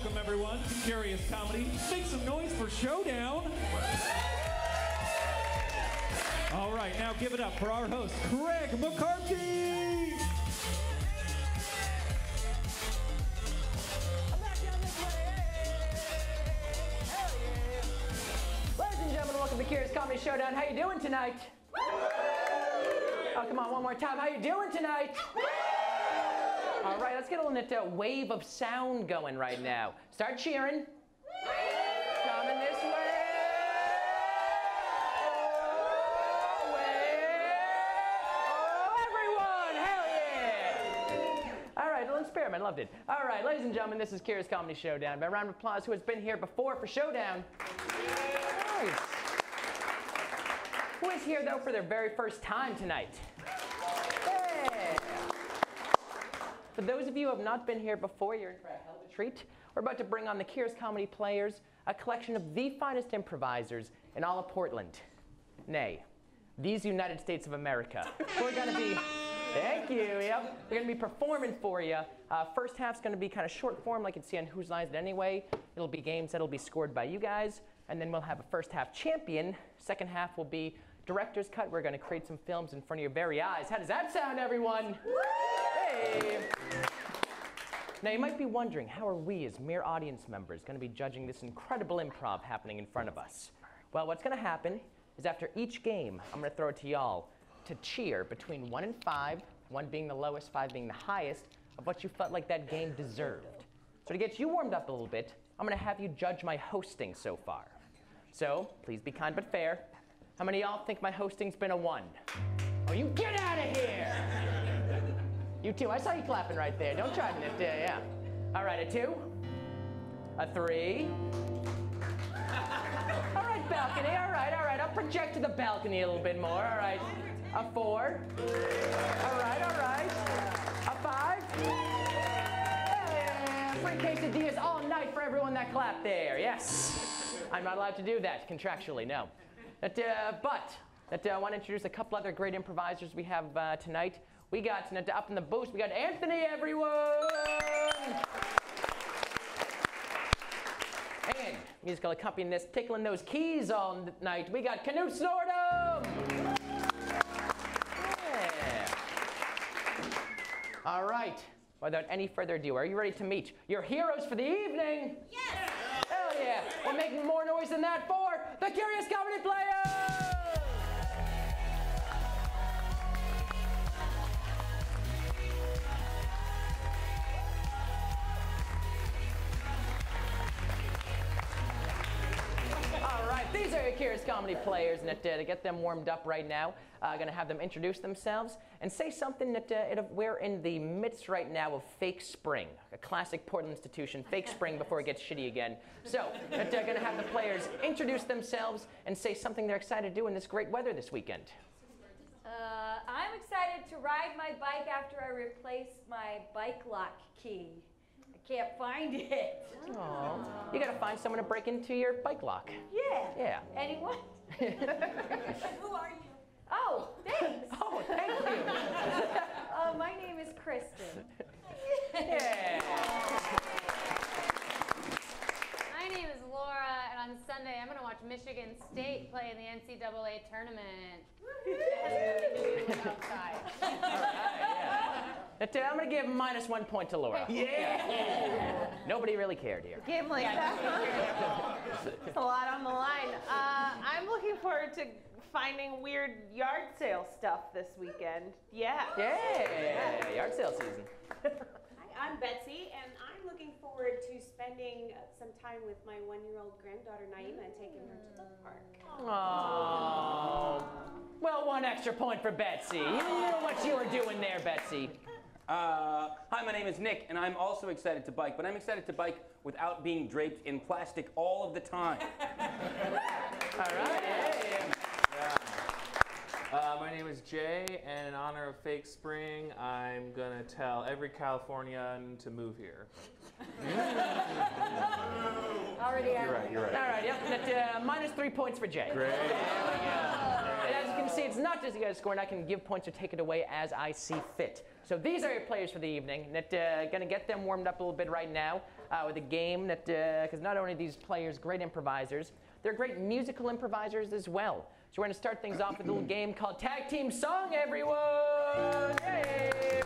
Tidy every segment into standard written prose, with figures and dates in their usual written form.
Welcome, everyone, to Curious Comedy. Make some noise for Showdown. All right, now give it up for our host, McCarthy. I'm back down this way. Hell yeah. Ladies and gentlemen, welcome to Curious Comedy Showdown. How you doing tonight? Oh, come on, one more time. How you doing tonight? All right, let's get a little wave of sound going right now. Start cheering. Coming this way. Oh, way. Oh, everyone, hell yeah. All right, a little experiment, loved it. All right, ladies and gentlemen, this is Curious Comedy Showdown. By a round of applause, who has been here before for Showdown? Nice. Who is here, though, for their very first time tonight? Yeah. For those of you who have not been here before, you're in for a hell of a treat. We're about to bring on the Curious Comedy Players, a collection of the finest improvisers in all of Portland. Nay, these United States of America. We're going to be, thank you, yep. We're going to be performing for you. First half's going to be kind of short form, like you'd see on Whose Line Is It Anyway. It'll be games that'll be scored by you guys, and then we'll have a first half champion. Second half will be director's cut. We're going to create some films in front of your very eyes. How does that sound, everyone? Hey! Now, you might be wondering, how are we, as mere audience members, going to be judging this incredible improv happening in front of us? Well, what's going to happen is after each game, I'm going to throw it to y'all to cheer between 1 and 5, 1 being the lowest, 5 being the highest, of what you felt like that game deserved. So to get you warmed up a little bit, I'm going to have you judge my hosting so far. So, please be kind but fair. How many of y'all think my hosting's been a 1? Oh, you get out of here! You too. I saw you clapping right there. Don't try to nip there, yeah. All right, a 2, a 3. All right, balcony. All right. I'll project to the balcony a little bit more. All right, a 4. All right. A 5. And 3 quesadillas all night for everyone that clapped there. Yes. I'm not allowed to do that contractually, no. But I want to introduce a couple other great improvisers we have tonight. We got, up in the booth, we got Anthony, everyone! And musical accompanist tickling those keys all night, we got Canute Snordum! Yeah. All right, without any further ado, are you ready to meet your heroes for the evening? Yes! Hell yeah! We're making more noise than that for the Curious Comedy Players! These are your Curious Comedy Players, and to get them warmed up right now, I'm going to have them introduce themselves and say something that we're in the midst right now of Fake Spring, a classic Portland institution, Fake Spring before it gets shitty again. So, I'm going to have the players introduce themselves and say something they're excited to do in this great weather this weekend. I'm excited to ride my bike after I replace my bike lock key. I can't find it. Aww. You gotta find someone to break into your bike lock. Yeah. Anyone? Who are you? Oh, thanks. Oh, thank you. My name is Kristen. Yeah. My name is Laura, and on Sunday I'm going to watch Michigan State play in the NCAA tournament. It has nothing to do with outside. All right, yeah. I'm going to give -1 point to Laura. Yeah. Nobody really cared here. Game like that. It's a lot on the line. I'm looking forward to finding weird yard sale stuff this weekend. Yeah. Yeah, yard sale season. Hi, I'm Betsy, and I'm looking forward to spending some time with my 1-year-old granddaughter Naima and taking her to the park. Aww. Well, 1 extra point for Betsy. You knew what you were doing there, Betsy. Hi, my name is Nick, and I'm also excited to bike, but I'm excited to bike without being draped in plastic all of the time. All right. My name is Jay, and in honor of Fake Spring, I'm gonna tell every Californian to move here. Already You're right. All right, yep. -3 points for Jay. Great. There we go. And as you can see, it's not just you guys scoring. I can give points or take it away as I see fit. So these are your players for the evening. Going to get them warmed up a little bit right now. with a game that, because not only are these players great improvisers, they're great musical improvisers as well. So we're going to start things off with a little game called Tag Team Song, everyone! Yay!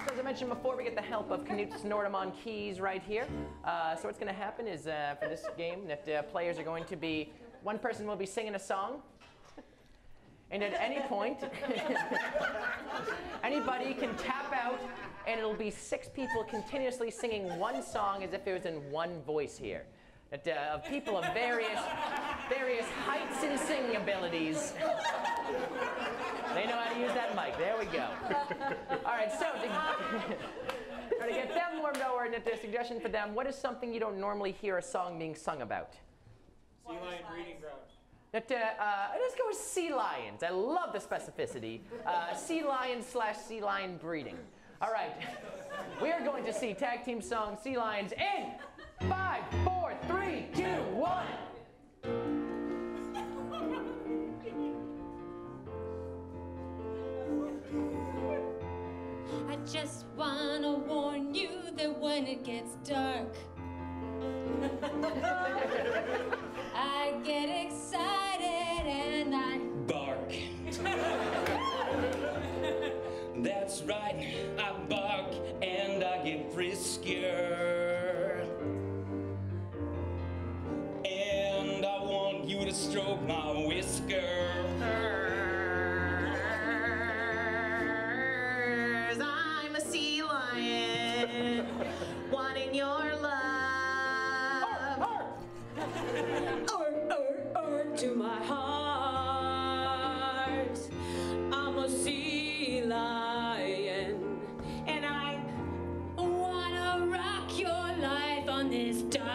So as I mentioned before, we get the help of Knut Snortum on keys right here. So what's going to happen is for this game that players are going to be, one person will be singing a song. And at any point, anybody can tap out, and it'll be 6 people continuously singing one song as if it was in one voice here. Of people of various heights and singing abilities. They know how to use that mic. There we go. All right, so to get them warmed over, and a suggestion for them, what is something you don't normally hear a song being sung about? Sea lion breeding ground. Let's go with sea lions. I love the specificity. Sea lions / sea lion breeding. All right, we are going to see tag team song Sea Lions in 5, 4, 3, 2, 1. I just wanna warn you that when it gets dark, I get excited and I bark. That's right, I bark and I get friskier. And I want you to stroke my whiskers. I'm a sea lion, wanting your love. To my heart, I'm a sea lion, and I wanna rock your life on this dock.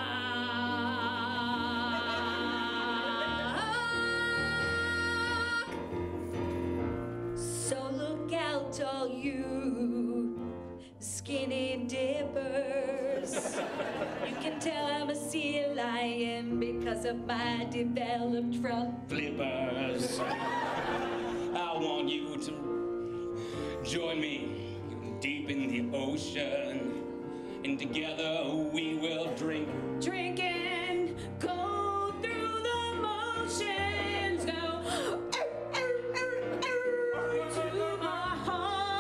So look out, all you skinny dippers. You can tell I'm a sea lion because of my developed front flippers. I want you to join me deep in the ocean, and together we will drink and go through the motions. Go to my heart.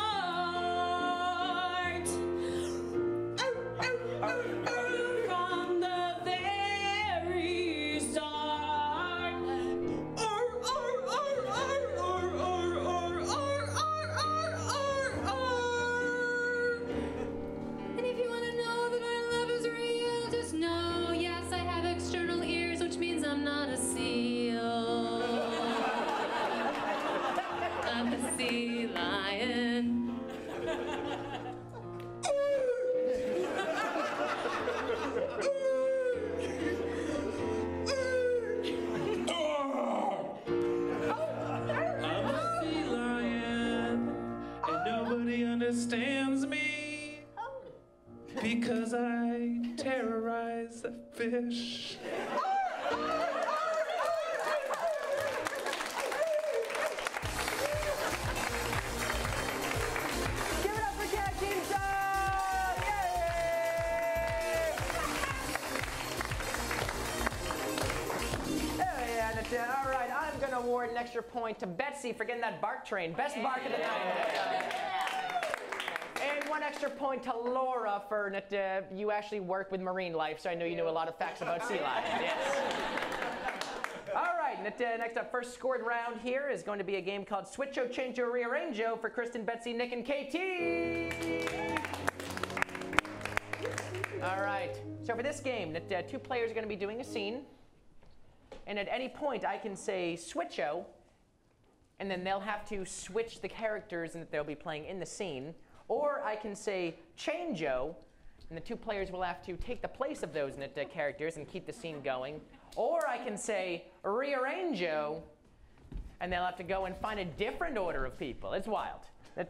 From the very start. And if you want to know that my love is real, just know, yes, I have external ears, which means I'm not a seal. I'm a sea lion. I'm a sea lion, and nobody understands me because I terrorize the fish. Give it up for Tag Team Song! Yay! Oh, yeah, all right, I'm going to award an extra point to Betsy for getting that bark train. Best bark of the night. And one extra point to Laura for that you actually work with marine life, so I know you know a lot of facts about sea lions. Yes. All right, next up, first scored round here is going to be a game called Switcho, Changeo, Rearrangeo for Kristen, Betsy, Nick, and KT. All right, so for this game, 2 players are going to be doing a scene, and at any point I can say Switcho, and then they'll have to switch the characters that they'll be playing in the scene. Or I can say Changeo, and the 2 players will have to take the place of those characters and keep the scene going. Or I can say Rearrangeo, and they'll have to go and find a different order of people. It's wild. And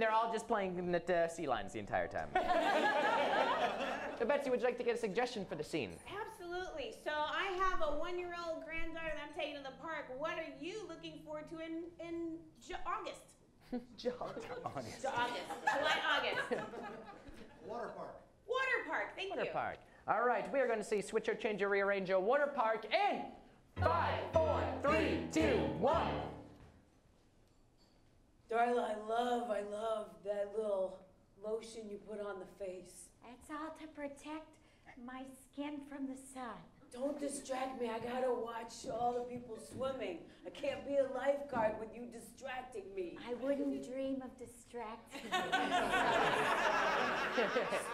they're all just playing sea lions the entire time. So Betsy, would you like to get a suggestion for the scene? Absolutely. So I have a 1-year-old granddaughter that I'm taking to the park. What are you looking forward to in August? August. July, August. Water park. Water park, thank Water you. park. All right, we are going to see Switch Out, Change Out, Rearrange Out, Water Park in 5, 4, 3, 2, 1. Darla, I love that little lotion you put on the face. It's all to protect my skin from the sun. Don't distract me. I gotta watch all the people swimming. I can't be a lifeguard with you distracting me. I wouldn't dream of distracting you.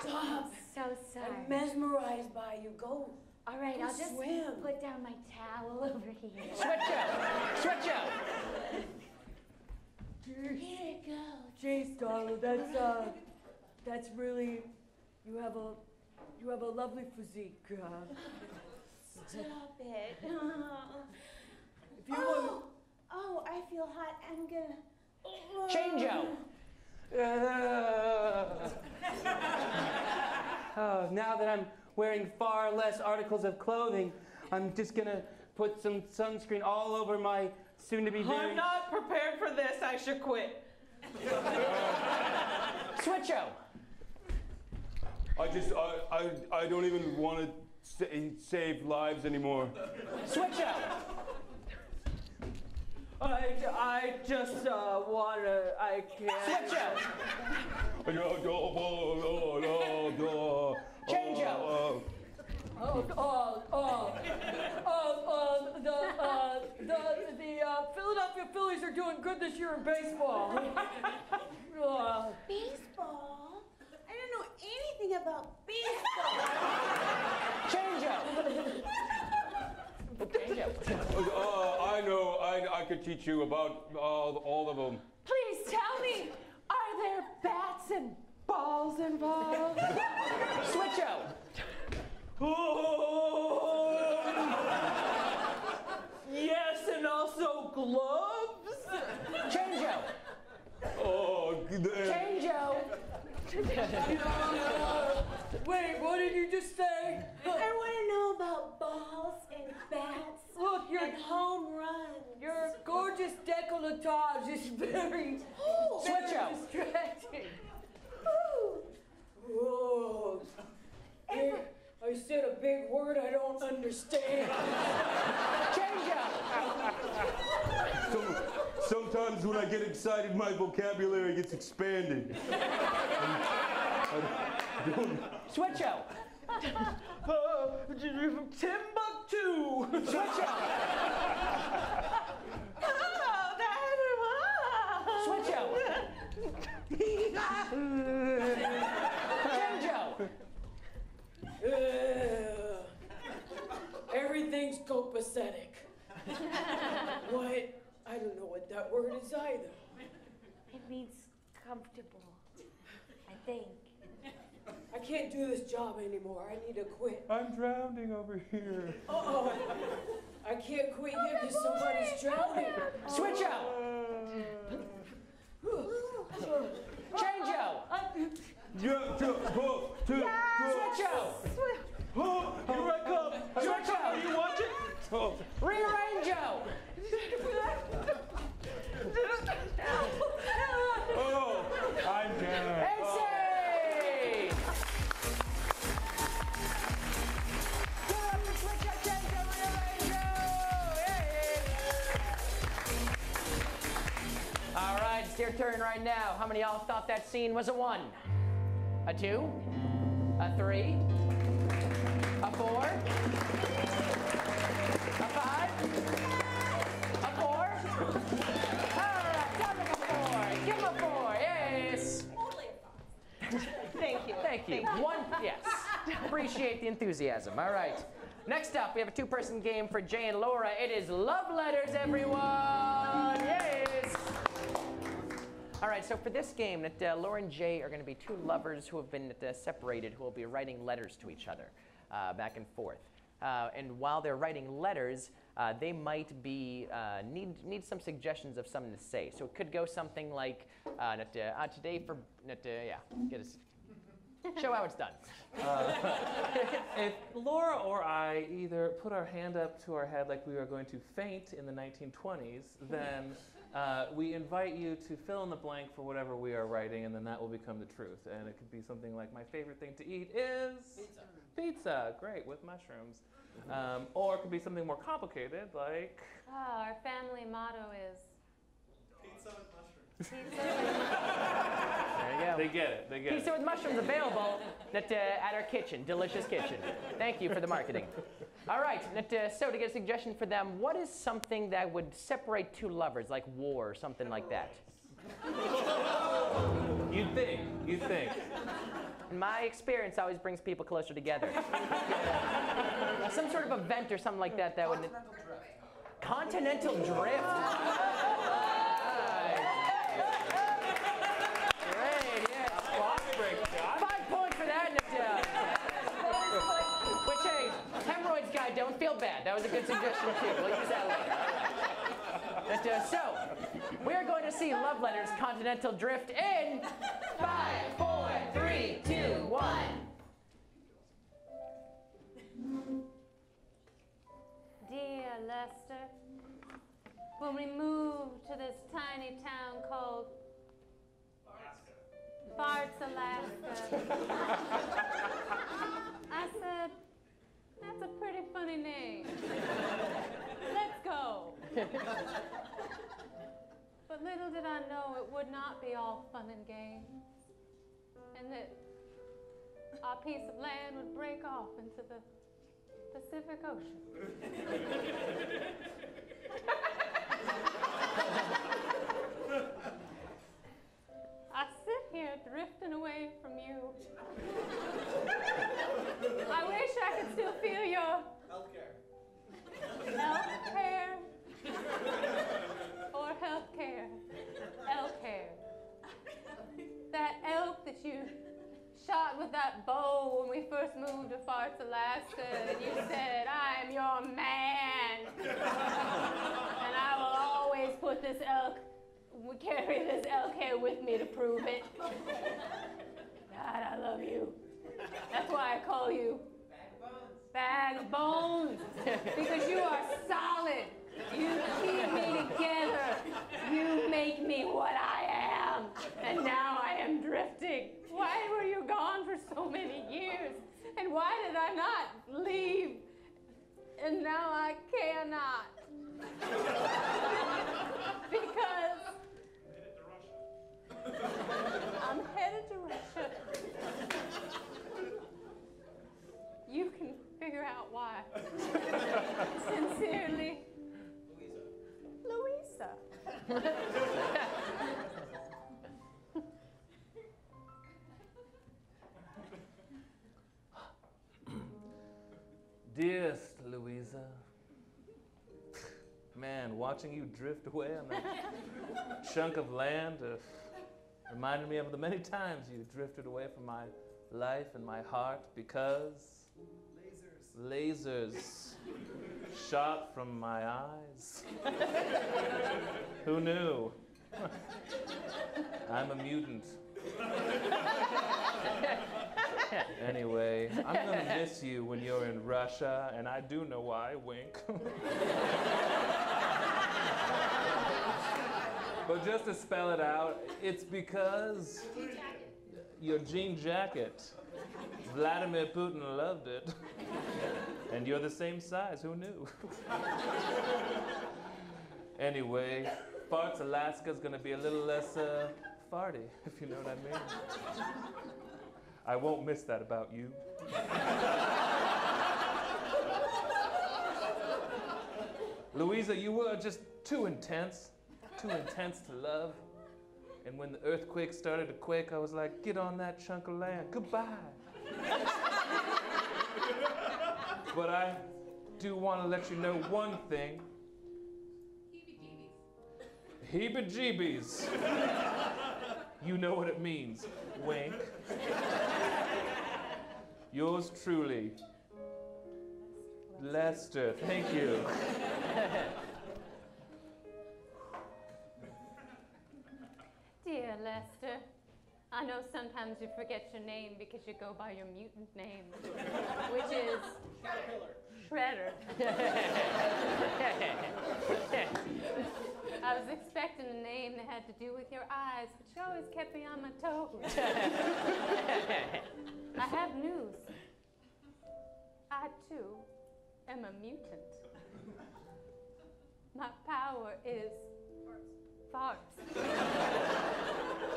Stop. So sorry. I'm mesmerized by you. Go. All right, Go I'll just swim. put down my towel over here. Switch out. Switch out. Here it goes. Jeez, Darla, that's really, you have a lovely physique. Stop it. If you want, Oh, I feel hot. I'm gonna. Change out. Oh, now that I'm wearing far less articles of clothing, I'm just gonna put some sunscreen all over my soon-to-be very... I'm not prepared for this. I should quit. Switch out. I don't even want to save lives anymore. Switch out. I just wanna, I can't. Switch out. Change out. The Philadelphia Phillies are doing good this year in baseball. Baseball? I don't know anything about baseball. Change out. Change out. I know. I could teach you about all of them. Please tell me, are there bats and balls involved? Switch out. Yes, and also gloves. Change out. Oh, Change out. Wait, what did you just say? I want to know about balls and bats. Look, and home runs. Your gorgeous décolletage is very, Switch out. distracting. Whoa. I said a big word I don't understand. Change out. Sometimes when I get excited, my vocabulary gets expanded. Switch out. Timbuktu. Switch out. Switch out. Change out. Everything's copacetic. What? I don't know what that word is either. It means comfortable, I think. I can't do this job anymore. I need to quit. I'm drowning over here. Uh-oh. I can't quit yet because somebody's drowning. Switch out. Change out. Switch out. Here I come. Switch out. Are you watching? Rearrange out. Oh, I'm dead. Insane. Switch out, change out, rearrange out. Yay. All right, it's your turn right now. How many of y'all thought that scene was a 1? A 2? A 3? A 4? A 5? A 4? All right, tell him a 4. Give him a 4. Yes. Thank you. Thank you. 1, yes. Appreciate the enthusiasm. All right. Next up, we have a 2-person game for Jay and Laura. It is love letters, everyone. Yes. All right, so for this game, Laura and Jay are going to be 2 lovers who have been separated, who will be writing letters to each other back and forth. And while they're writing letters, they might be need some suggestions of something to say. So it could go something like, today for, yeah, get us. Show how it's done. If Laura or I either put our hand up to our head like we were going to faint in the 1920s, then we invite you to fill in the blank for whatever we are writing, and then that will become the truth. And it could be something like, my favorite thing to eat is pizza. Great, with mushrooms. Or it could be something more complicated, like... Oh, our family motto is... Pizza with mushrooms. Pizza with There you go. They get it. They get Pizza it. with mushrooms available at our kitchen. Delicious kitchen. Thank you for the marketing. All right, so to get a suggestion for them, what is something that would separate two lovers, like war or something like that? You'd think. In my experience, always brings people closer together. Some sort of event or something like that would... Continental drift. Great, yes. 5 points for that, Which, hey, hemorrhoids guy, don't feel bad. That was a good suggestion, too. We'll use that later. So, we're going to see Love Letters Continental Drift in 5, 4, 3, 2, 1. Dear Lester, when we moved to this tiny town called Farts, Alaska, I said, that's a pretty funny name. Let's go. But little did I know it would not be all fun and games, and that our piece of land would break off into the Pacific Ocean. I sit here drifting away from you. I wish I could still feel your healthcare or healthcare. Elk hair. That elk that you shot with that bow when we first moved to Farts, Alaska, and you said, I am your man. And I will always put this carry this elk hair with me to prove it. God, I love you. That's why I call you Bag of Bones. Because you are solid. You keep me together. You make me what I am. And now I am drifting. Why were you gone for so many years? And why did I not leave? And now I cannot. Because I'm headed to Russia. You can figure out why. Sincerely, Louisa. Dearest Louisa, man, watching you drift away on that chunk of land reminded me of the many times you drifted away from my life and my heart because lasers shot from my eyes. Who knew? I'm a mutant. Anyway, I'm gonna miss you when you're in Russia, and I do know why, wink. But just to spell it out, it's because your jean jacket, Vladimir Putin loved it. And you're the same size, who knew? Anyway, Farts, Alaska's gonna be a little less farty, if you know what I mean. I won't miss that about you. Louisa, you were just too intense to love. And when the earthquake started to quake, I was like, get on that chunk of land, goodbye. But I do want to let you know one thing. Heebie-jeebies. You know what it means, wink. Yours truly, Lester. Thank you. Dear Lester, I know sometimes you forget your name because you go by your mutant name, which is Shredder. I was expecting a name that had to do with your eyes, but you always kept me on my toes. I have news. I, too, am a mutant. My power is farts.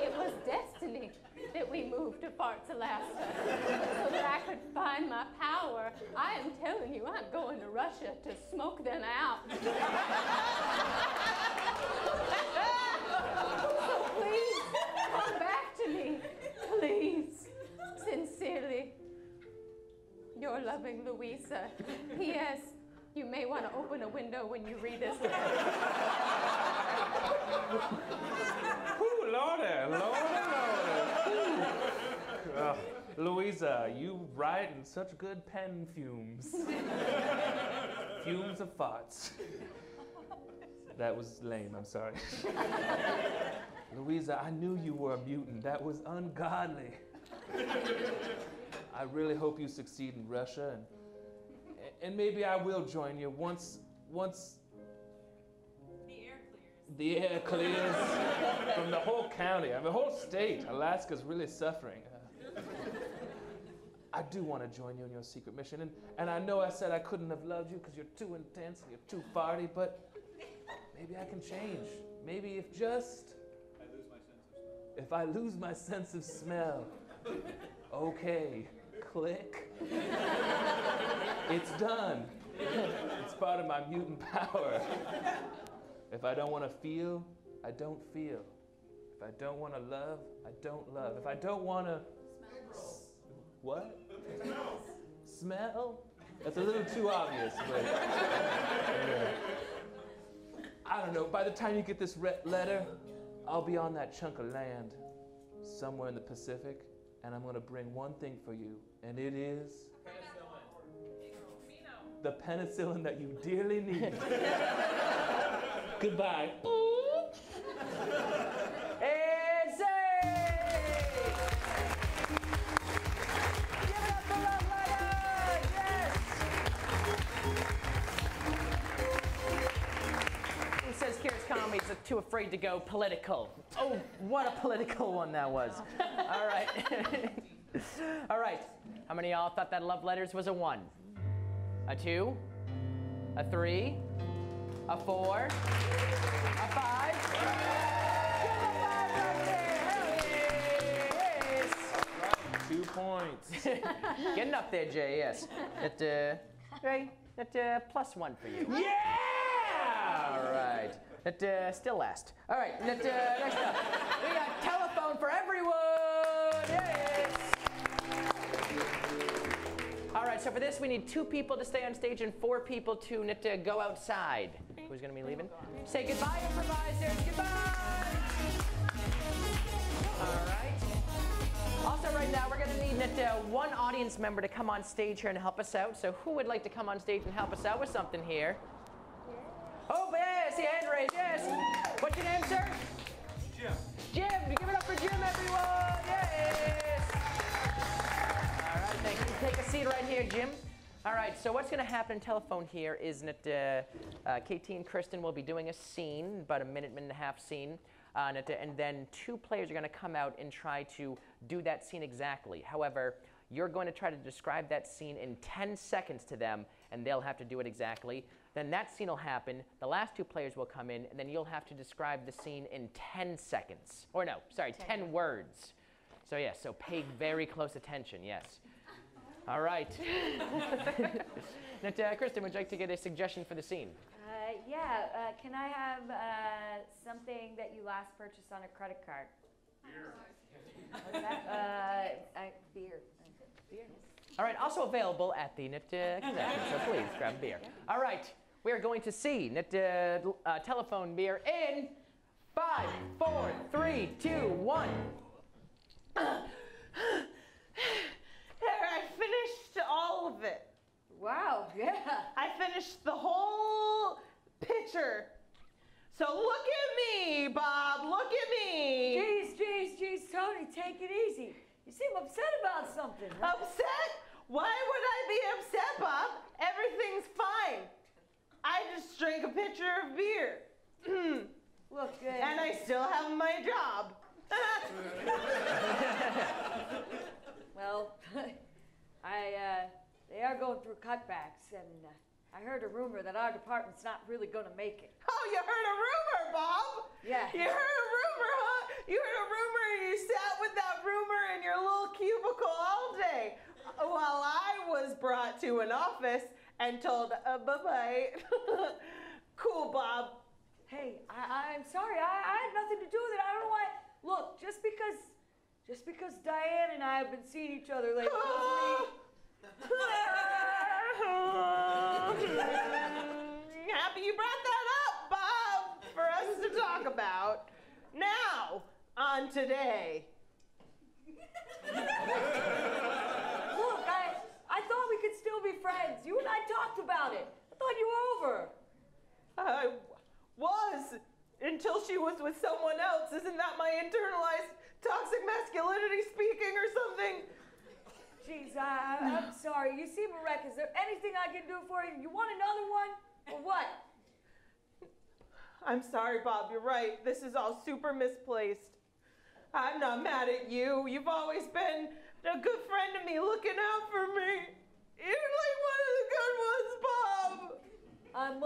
It was destiny that we moved to Farts, Alaska, so that I could find my power. I am telling you, I'm going to Russia to smoke them out. So please, come back to me. Please. Sincerely, your loving Louisa. P.S. You may want to open a window when you read this letter. Ooh, Lordy. Louisa, you write in such good pen fumes. Fumes of farts. That was lame, I'm sorry. Louisa, I knew you were a mutant. That was ungodly. I really hope you succeed in Russia, and maybe I will join you once the air clears from the whole county, the whole state. Alaska's really suffering. I do want to join you in your secret mission, and I know I said I couldn't have loved you because you're too intense and you're too farty, but maybe I can change. Maybe if I lose my sense of smell. Okay, click. It's done. It's part of my mutant power. If I don't want to feel, I don't feel. If I don't want to love, I don't love. If I don't want to... What? Smell? That's a little too obvious, but... I don't know. By the time you get this letter, I'll be on that chunk of land somewhere in the Pacific, and I'm going to bring one thing for you, and it is... the penicillin that you dearly need. Goodbye. It's Give it up for Love Letter! Yes! Who says Kira's comedies are too afraid to go political? Oh, what a political one that was. All right. All right. How many of y'all thought that Love Letters was a 1? A 2, a 3, a 4, a 5. Give a 5 right there. Hell yes. 2 points. Getting up there, Jay. Yes. That +1 for you. Yeah! All right. That still last. All right. That next up, we got telephone for everyone. Yes. All right, so for this, we need 2 people to stay on stage and 4 people to go outside. Who's going to be leaving? Say goodbye, improvisers. Goodbye. All right. Also, right now, we're going to need one audience member to come on stage here and help us out. So who would like to come on stage and help us out with something here? Oh, yes, the hand raised, yes. What's your name, sir? Jim. Jim. Give it up for Jim, everyone. Yes. All right, thank you. Take a seat right here, Jim. All right, so what's going to happen in telephone here is that KT and Kristen will be doing a scene, about a minute and a half scene, and then 2 players are going to come out and try to do that scene exactly. However, you're going to try to describe that scene in 10 seconds to them, and they'll have to do it exactly. Then that scene will happen, the last 2 players will come in, and then you'll have to describe the scene in 10 seconds. Or no, sorry, 10 words. So yes, so pay very close attention, yes. All right. Now, Kristen, would you like to get a suggestion for the scene? Can I have something that you last purchased on a credit card? Beer. What's that? Beer. Beer. All right, also available at the Knit Convention, so please grab a beer. All right, we are going to see Knit telephone beer in 5, 4, 3, 2, 1. There, I finished all of it. Wow, yeah. I finished the whole picture. So look at me, Bob, look at me. Jeez, calm Tony, take it easy. You seem upset about something. Huh? Upset? Why would I be upset, Bob? Everything's fine. I just drank a pitcher of beer. Look, and I still have my job. Well, they are going through cutbacks, and I heard a rumor that our department's not really going to make it. Oh, you heard a rumor, Bob? Yeah. You heard a rumor, huh? You heard a rumor and you sat with that rumor in your little cubicle all day while I was brought to an office and told, bye-bye. Cool, Bob. Hey, I'm sorry. I had nothing to do with it. I don't know why. Look, just because Diane and I have been seeing each other lately doesn't Happy you brought that up, Bob, for us to talk about. Now, on today. Look, I thought we could still be friends. You and I talked about it. I thought you were over. I was, until she was with someone else. Isn't that my internalized toxic masculinity speaking or something? Jeez, I'm sorry. You seem a wreck. Is there anything I can do for you? You want another one? Or what? I'm sorry, Bob. You're right. This is all super misplaced. I'm not mad at you. You've always been a good friend to me, looking out for me. You're like one of the good ones, Bob. I'm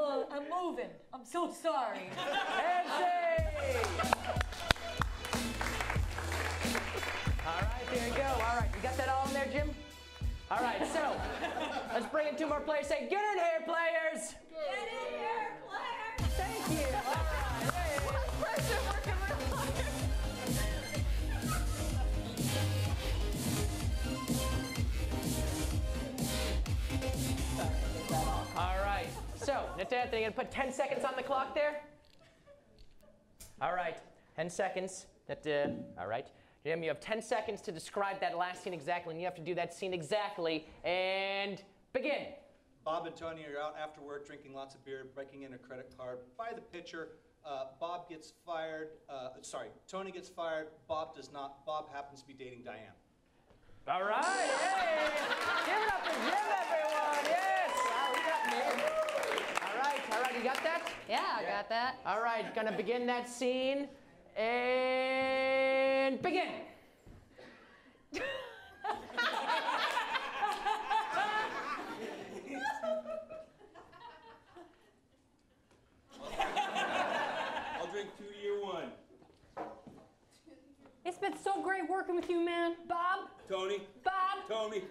moving. I'm so sorry. All right, there you go. All right, you got that all in there, Jim? All right, so let's bring in two more players. Say, get in here, players. Get in here, players. Thank you. All right. Hey. Pressure working real hard. All right, so, Nathaniel, you gonna put 10 seconds on the clock there? All right, 10 seconds. All right. Jim, you have 10 seconds to describe that last scene exactly, and you have to do that scene exactly, and begin. Bob and Tony are out after work drinking lots of beer, breaking in a credit card, buy the pitcher. Bob gets fired. Tony gets fired. Bob does not. Bob happens to be dating Diane. All right, hey! Give it up for Jim, everyone, yes! All right, you got that? Yeah, I got that. All right, gonna begin that scene, and begin. I'll drink 2-year-1. It's been so great working with you, man. Bob? Tony? Bob? Tony?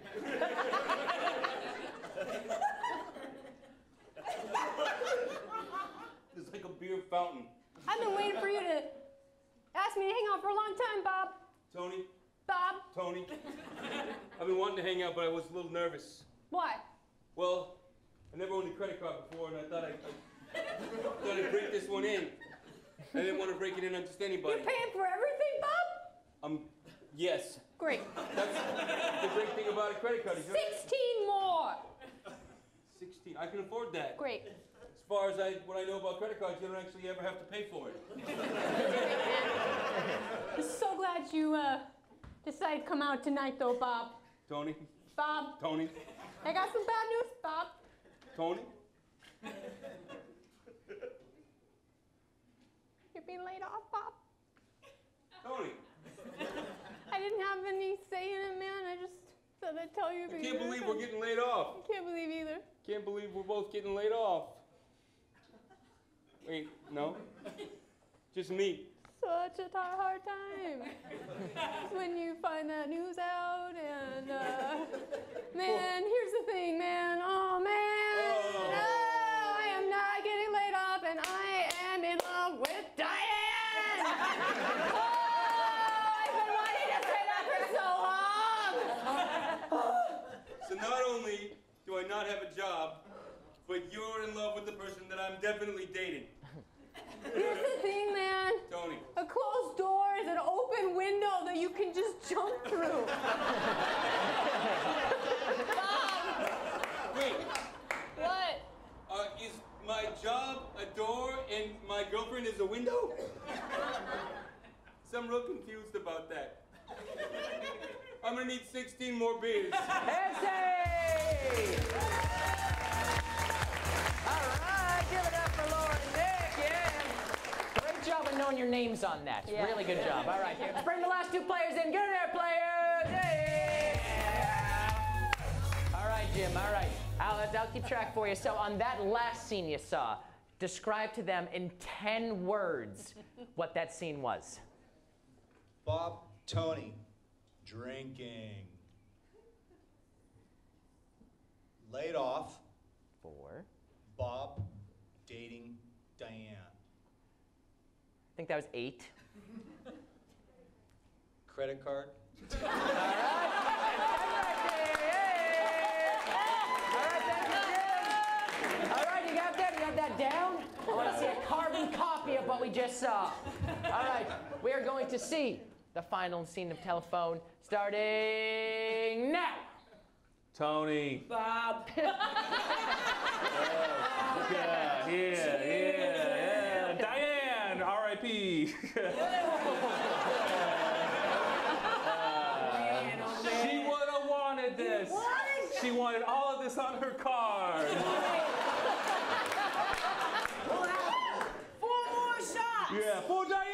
It's like a beer fountain. I've been waiting for you to ask me to hang out for a long time, Bob. Tony? Bob? Tony? I've been wanting to hang out, but I was a little nervous. Why? Well, I never owned a credit card before, and I thought I'd break this one in. I didn't want to break it in on just anybody. You're paying for everything, Bob? Yes. Great. That's the great thing about a credit card. 16 more. 16. I can afford that. Great. As far as what I know about credit cards, you don't actually ever have to pay for it. I'm so glad you decided to come out tonight, though, Bob. Tony? Bob? Tony? I got some bad news, Bob. Tony? You're being laid off, Bob. Tony? I didn't have any say in it, man. I just said I'd tell you. I can't believe we're getting laid off. I can't believe either. Can't believe we're both getting laid off. Wait, no? Just me. Such a hard time. When you find that news out and, man, here's the thing, man. Oh, man. Oh, I am not getting laid off and I am in love with Diane. Oh, I've been wanting to say that for so long. So not only do I not have a job, but you're in love with the person that I'm definitely dating. Here's the thing, man. Tony. A closed door is an open window that you can just jump through. Bob! Wait. What? Is my job a door and my girlfriend is a window? So I'm real confused about that. I'm gonna need 16 more beers. Betsy! All right, give it up for Laura and Nick, yeah. Great job of knowing your names on that. Yeah. Really good job. All right, let's bring the last 2 players in. Get in there, players! Yeah. All right, Jim, all right. I'll keep track for you. So on that last scene you saw, describe to them in 10 words what that scene was. Bob, Tony, drinking. Laid off. 4. Bob, dating Diane. I think that was 8. Credit card. All right, you got that? You got that down? I want to see a carbon copy of what we just saw. All right, we are going to see the final scene of Telephone starting now. Tony. Bob. Yeah. Diane, R.I.P. She would have wanted this. She wanted all of this on her card. We'll have 4 more shots. Yeah, for Diane.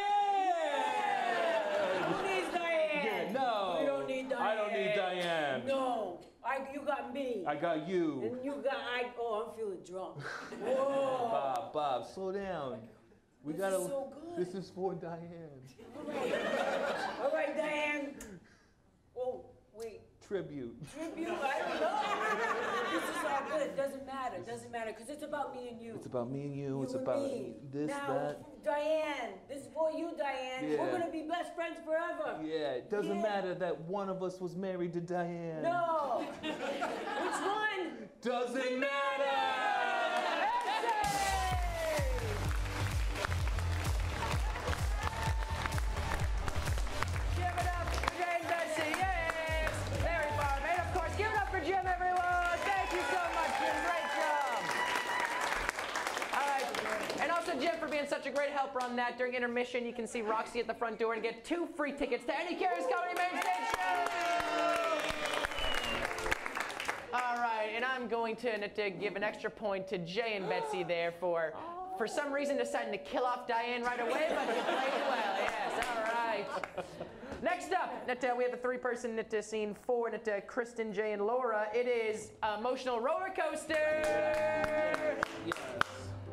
Who needs Diane? Yeah, no. We don't need Diane. I don't need Diane. No. You got me. I got you. And you got, I'm feeling drunk. Whoa. Bob, slow down. We This gotta. is so good. This is for Diane. All right, Diane. Oh, wait. Tribute. Tribute? I don't know. This is all good. It doesn't matter. It doesn't matter because it's about me and you. It's about me and you. It's and about me. this, now, that. Diane, this is for you, Diane. Yeah. We're gonna be best friends forever. Yeah, it doesn't matter that one of us was married to Diane. No. Which one? Doesn't matter. Give it up for Jane Betsy, yes! Very far, mate. Of course, give it up for Jim, everyone! Thank you so much, Jim. Great job! All right, and also Jim for being such a great helper on that. During intermission, you can see Roxy at the front door and get 2 free tickets to any Curious Comedy Main Stage show! All right, and I'm going to give an extra point to Jay and Betsy there for some reason deciding to kill off Diane right away, but you played it well, yes, all right. Next up, we have a 3-person scene for Kristen, Jay, and Laura. It is Emotional Roller Coaster. Yes.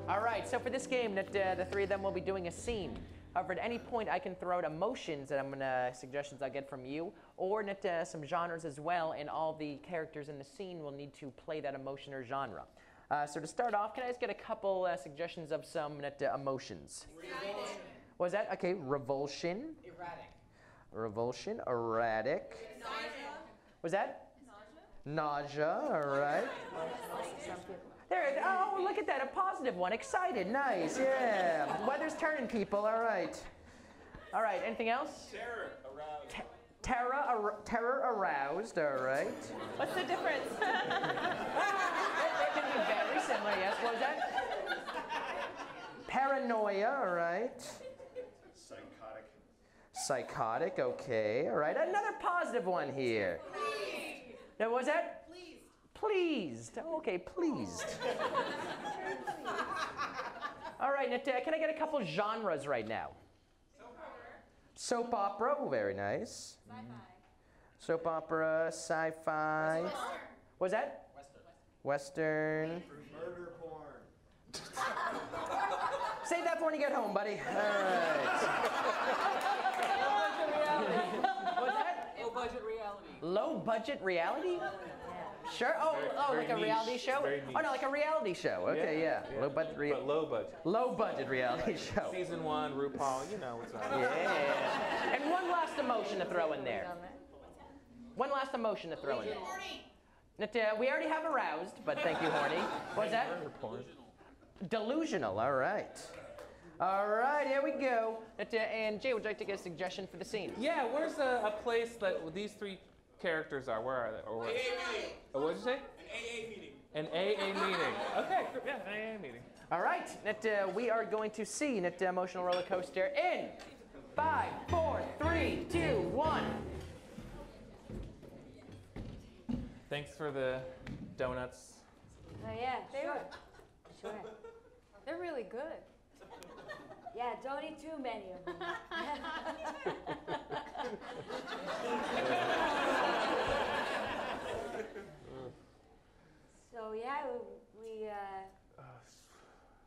All right, so for this game, the 3 of them will be doing a scene. However, at any point, I can throw out emotions that suggestions I'll get from you, or some genres as well, and all the characters in the scene will need to play that emotion or genre. So to start off, can I just get a couple suggestions of some emotions? Revulsion. What was that? Okay, revulsion. Erratic. Revulsion, erratic. Nausea. Was that? Nausea, all right. There, oh, look at that, a positive one. Excited, nice, yeah. Weather's turning, people, all right. All right, anything else? Terror aroused. Terror aroused, all right. What's the difference? They can be very similar, yes. What was that? Paranoia, all right. Psychotic. Psychotic, okay, all right. Another positive one here. Pleased. Now, what was that? Pleased. Pleased. Okay, pleased. All right, can I get a couple genres right now? Soap opera. Oh, very nice. Sci-fi. Soap opera, sci-fi. What's that? Western. Murder porn. Save that for when you get home, buddy. All right. What's that? Low budget reality. Low budget reality? Sure. Oh, Very like a niche. reality show? Very Oh, no, like a reality show. Okay, yeah. Low budget But low budget. Low budget reality show. Season 1, RuPaul, you know what's up. Yeah. And one last emotion to throw in there. One last emotion to throw in there. That, we already have aroused, but thank you, horny. What's that? Delusional. All right. All right, here we go. And Jay, would you like to get a suggestion for the scene? Yeah, where's a place that these 3 characters are? Where are they? Or where? AA meeting. What did you say? An AA meeting. An AA meeting. Okay, yeah, an AA meeting. All right, we are going to see Emotional Roller Coaster in 5, 4, 3, 2, 1. Thanks for the donuts. Oh yeah, sure. Sure. They're really good. Yeah, don't eat too many of them. So yeah, we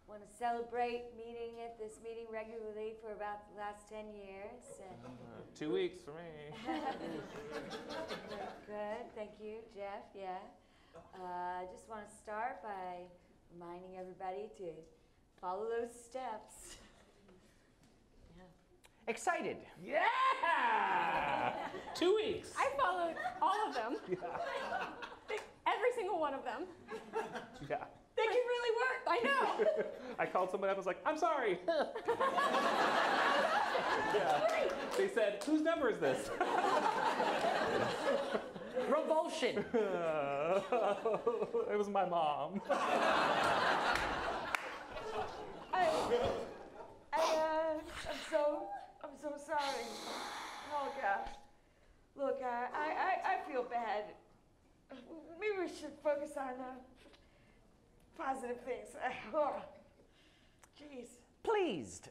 want to celebrate meeting at this meeting regularly for about the last 10 years. 2 weeks for me. Good, thank you, Jeff. Yeah. I just want to start by reminding everybody to follow those steps. Excited. Yeah! 2 weeks. I followed all of them. Every single one of them. Yeah. They can really work. I know. I called someone up and was like, I'm sorry. Yeah. They said, whose number is this? Revulsion. It was my mom. I'm so sorry. Oh gosh. Look, I feel bad. Maybe we should focus on positive things. Jeez. Pleased.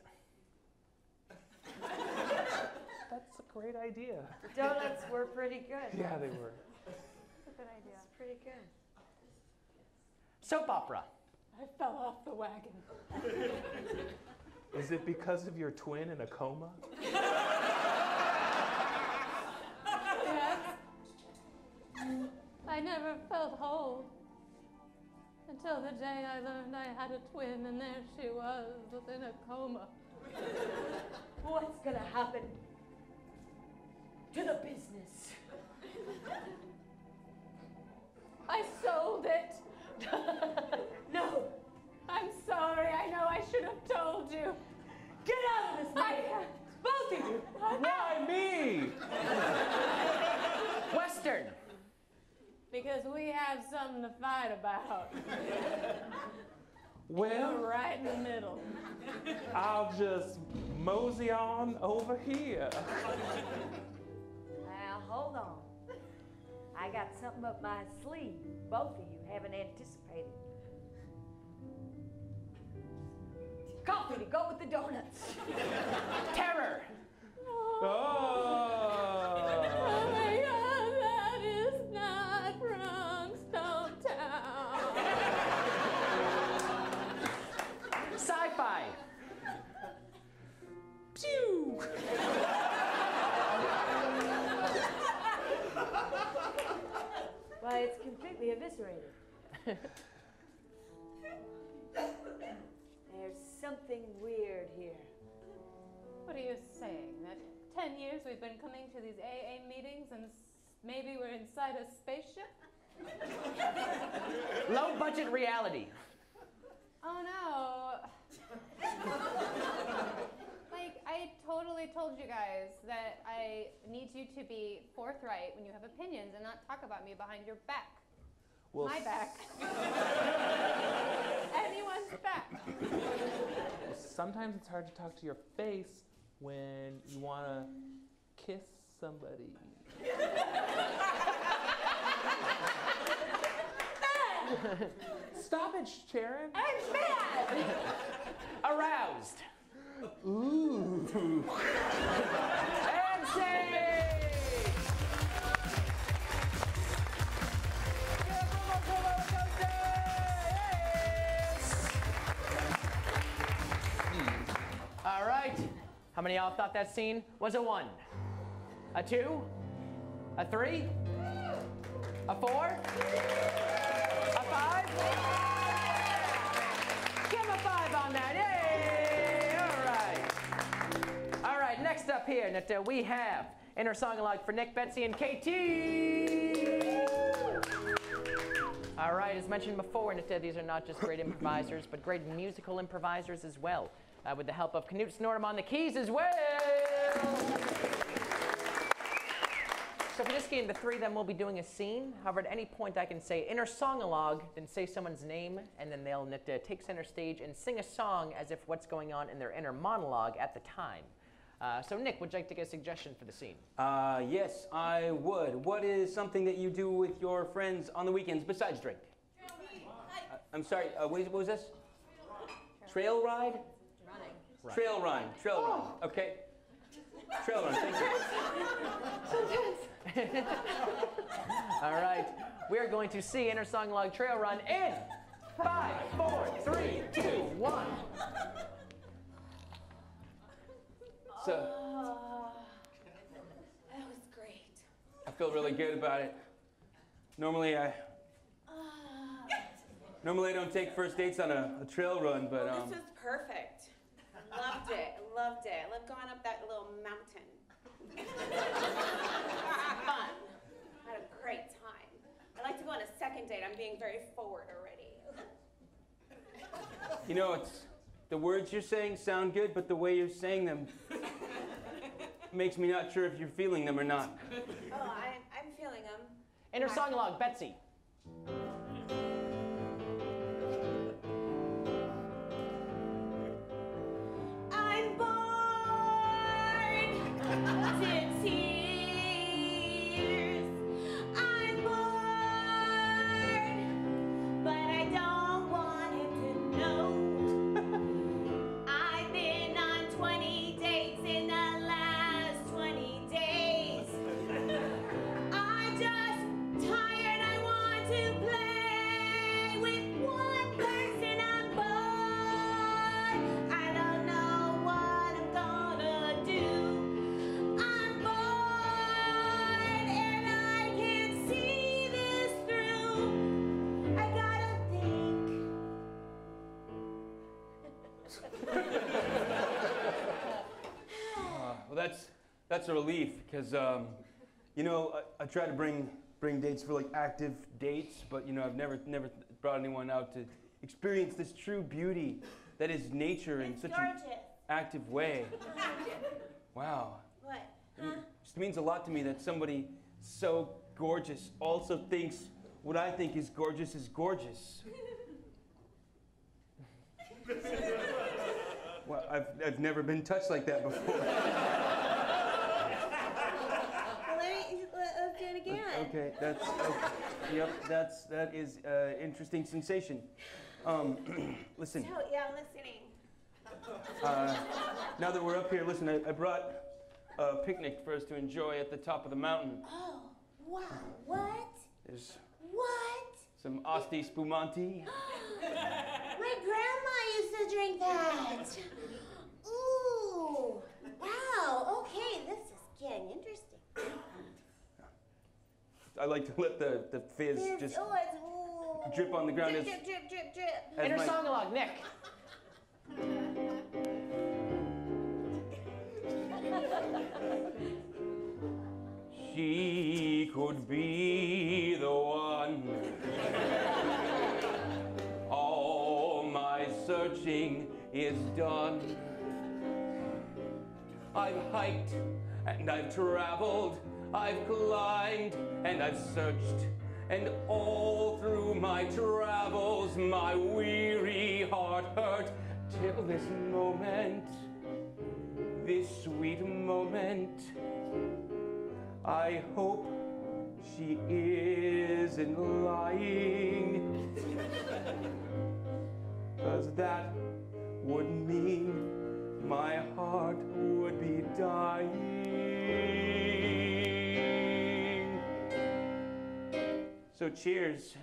That's a great idea. The donuts were pretty good. Yeah, they were. That's a good idea. It's pretty good. Soap opera. I fell off the wagon. Is it because of your twin in a coma? Yes. I never felt whole until the day I learned I had a twin, and there she was within a coma. What's gonna happen to the business? I sold it. No. I'm sorry. I know I should have told you. Get out of this meeting. Both of you. Why me? Western. Because we have something to fight about. Well, We're right in the middle. I'll just mosey on over here. Now, hold on. I got something up my sleeve both of you haven't anticipated. Coffee to go with the donuts. Terror. Oh. Oh my God, that is not from Stone Town. Sci-fi. Pew. Why, it's completely eviscerated. There's something weird here. What are you saying? That 10 years we've been coming to these AA meetings and maybe we're inside a spaceship? Low budget reality. Oh no. Like, I totally told you guys that I need you to be forthright when you have opinions and not talk about me behind your back. Well, My back. Anyone's back. Sometimes it's hard to talk to your face when you want to kiss somebody. Stop it, Sharon. I'm mad! Aroused. Ooh. And save! All right. How many of y'all thought that scene was a 1? A 2? A 3? A 4? A 5? Give him a 5 on that. Yay! All right, next up here, we have Inner Song Alike for Nick, Betsy, and KT. All right, as mentioned before, these are not just great improvisers, but great musical improvisers as well, with the help of Knut Snortum on the keys as well. So for this game, the three of them will be doing a scene. However, at any point I can say inner song-a-log, then say someone's name, and then they'll take center stage and sing a song as if what's going on in their inner monologue at the time. So Nick, would you like to get a suggestion for the scene? Yes, I would. What is something that you do with your friends on the weekends besides drink? I'm sorry, what was this? Trail ride? Running. Right. Trail run, okay. Trail run, thank you. All right, we are going to see Inner Song Log Trail Run in 5, 4, 3, 2, 1. So, That was great. I feel really good about it. Normally I don't take first dates on a trail run, but Well, this was perfect. I loved it. I loved it. I loved going up that little mountain. It was fun. I had a great time. I'd like to go on a second date. I'm being very forward already. you know, it's the words you're saying sound good, but the way you're saying them makes me not sure if you're feeling them or not. Oh, I'm feeling them. Inner Song Log, Betsy. I'm born to tears. I'm born, but I don't want him to know. I've been on 20 dates in the last 20 days. I'm just tired. I want to play with one person. I'm bored. I don't know what I'm gonna do. I'm bored and I can't see this through. I gotta think. Well, that's a relief because you know I try to bring dates for like active dates, but you know I've never brought anyone out to experience this true beauty that is nature in such an active way. Wow. What? It just means a lot to me that somebody so gorgeous also thinks what I think is gorgeous is gorgeous. Well, I've never been touched like that before. Well, let's do it again. Okay, that is interesting sensation. Listen. So, yeah, I'm listening. Now that we're up here, listen, I brought a picnic for us to enjoy at the top of the mountain. Oh, wow. What? There's What? some Asti Spumante. My grandma used to drink that. Ooh. Wow. Okay, this is getting interesting. I like to let the fizz just drip on the ground. Drip, drip, drip, drip, drip. Inner Song Log, Nick. She could be the one. All my searching is done. I've hiked and I've traveled, I've climbed and I've searched, and all through my travels my weary heart hurt till this moment, this sweet moment. I hope she isn't lying, 'cause that would mean my heart would be dying. So cheers.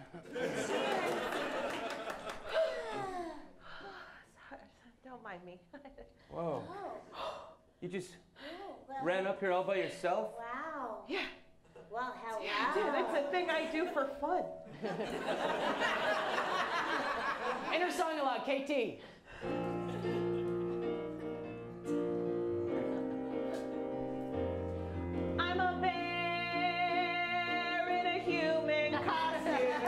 Don't mind me. Whoa. You just well, ran up here all by yourself? Wow. Yeah. Well, hello. It's a thing I do for fun. Inner Song Log, KT. I'm a bear in a human costume.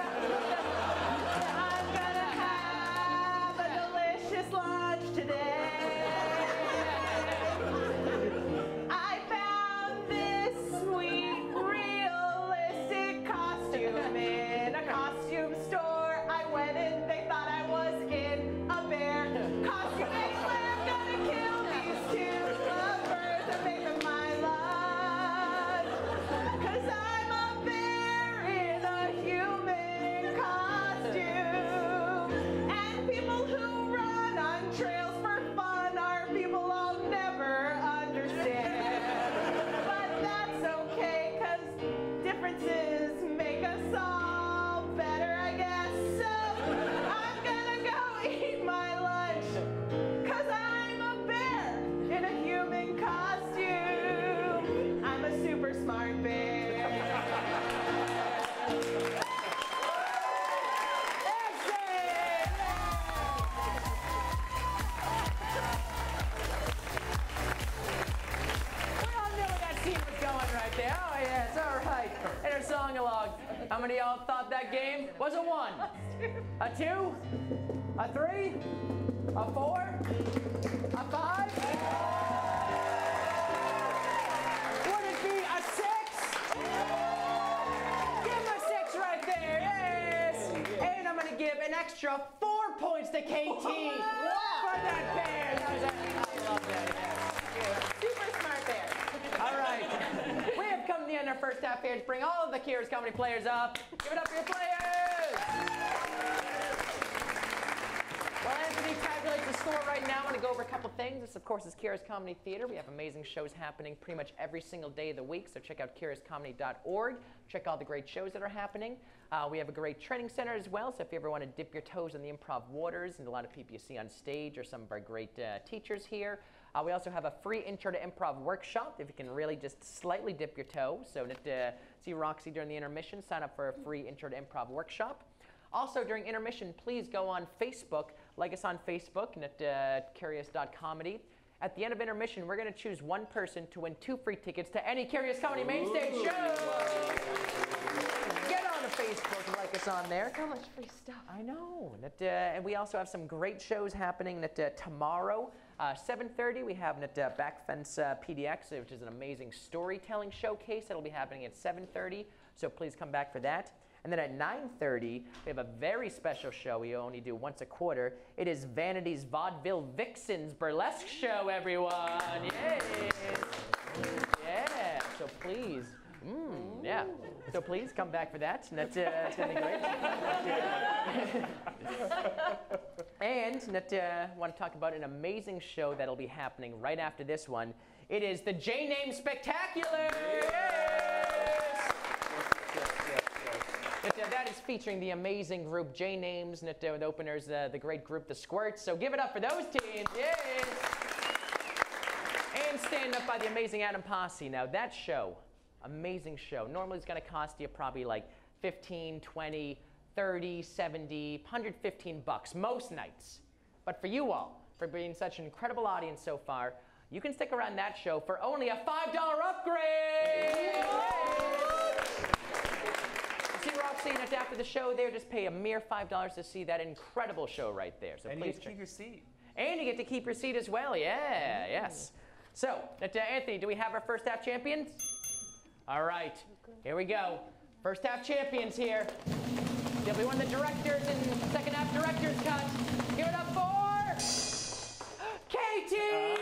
I'm gonna have a delicious lunch today. I found this sweet, realistic costume in a costume store. I went in, they thought I was in a bear costume. trails for fun are people I'll never understand. But that's okay, 'cause differences make us all better, I guess. So I'm gonna go eat my lunch, 'cause I'm a bear in a human costume. I'm a super smart bear. Oh yes, all right. And our song along. How many of y'all thought that game was a 1, a 2, a 3, a 4, a 5? Would it be a 6? Give him a 6 right there, yes. And I'm gonna give an extra 4 points to KT for that bear. I love that. Super smart bear. All right. We have come to the end of our first half here to bring all of the Kira's Comedy players up. Give it up for your players! Well, Anthony tabulates the score right now. I'm going to go over a couple things. This, of course, is Kira's Comedy Theater. We have amazing shows happening pretty much every single day of the week, so check out kirascomedy.org. Check all the great shows that are happening. We have a great training center as well, so if you ever want to dip your toes in the improv waters, and a lot of people you see on stage are some of our great teachers here. We also have a free intro to improv workshop if you can really just slightly dip your toe. So see Roxy during the intermission, sign up for a free intro to improv workshop. Also during intermission, please go on Facebook, like us on Facebook at curious.comedy. At the end of intermission, we're going to choose one person to win 2 free tickets to any Curious Comedy main stage show. Get on to Facebook and like us on there. So much free stuff. I know. And we also have some great shows happening tomorrow. 7:30, we have Backfence PDX, which is an amazing storytelling showcase that'll be happening at 7:30. So please come back for that. And then at 9:30, we have a very special show we only do once a quarter. It is Vanity's Vaudeville Vixens Burlesque Show, everyone. Yay! Yeah, so please. Yeah. So please come back for that. And that's going to be great. And I want to talk about an amazing show that'll be happening right after this one. It is the J-Name Spectacular! Yes! That is featuring the amazing group J-Names, with openers, the great group The Squirts. So give it up for those teams. Yes! And stand up by the amazing Adam Posse. Now that show, amazing show. Normally it's going to cost you probably like 15, 20, 30, 70, 115 bucks most nights. But for you all, for being such an incredible audience so far, you can stick around that show for only a $5 upgrade! See Roxy after the show there, just pay a mere $5 to see that incredible show right there. So and please you get to keep your seat. And you get to keep your seat as well, yeah, yes. So, Anthony, do we have our first half champions? All right, here we go. First half champions here. They'll be one of the directors in second half director's cut. Give it up for KT! Yay!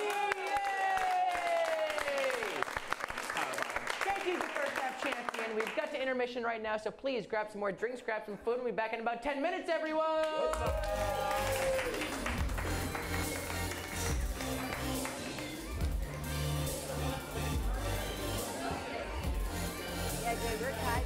KT's the first half champion. We've got to intermission right now, so please grab some more drinks, grab some food, and we'll be back in about 10 minutes, everyone! Yeah, good, we're tight.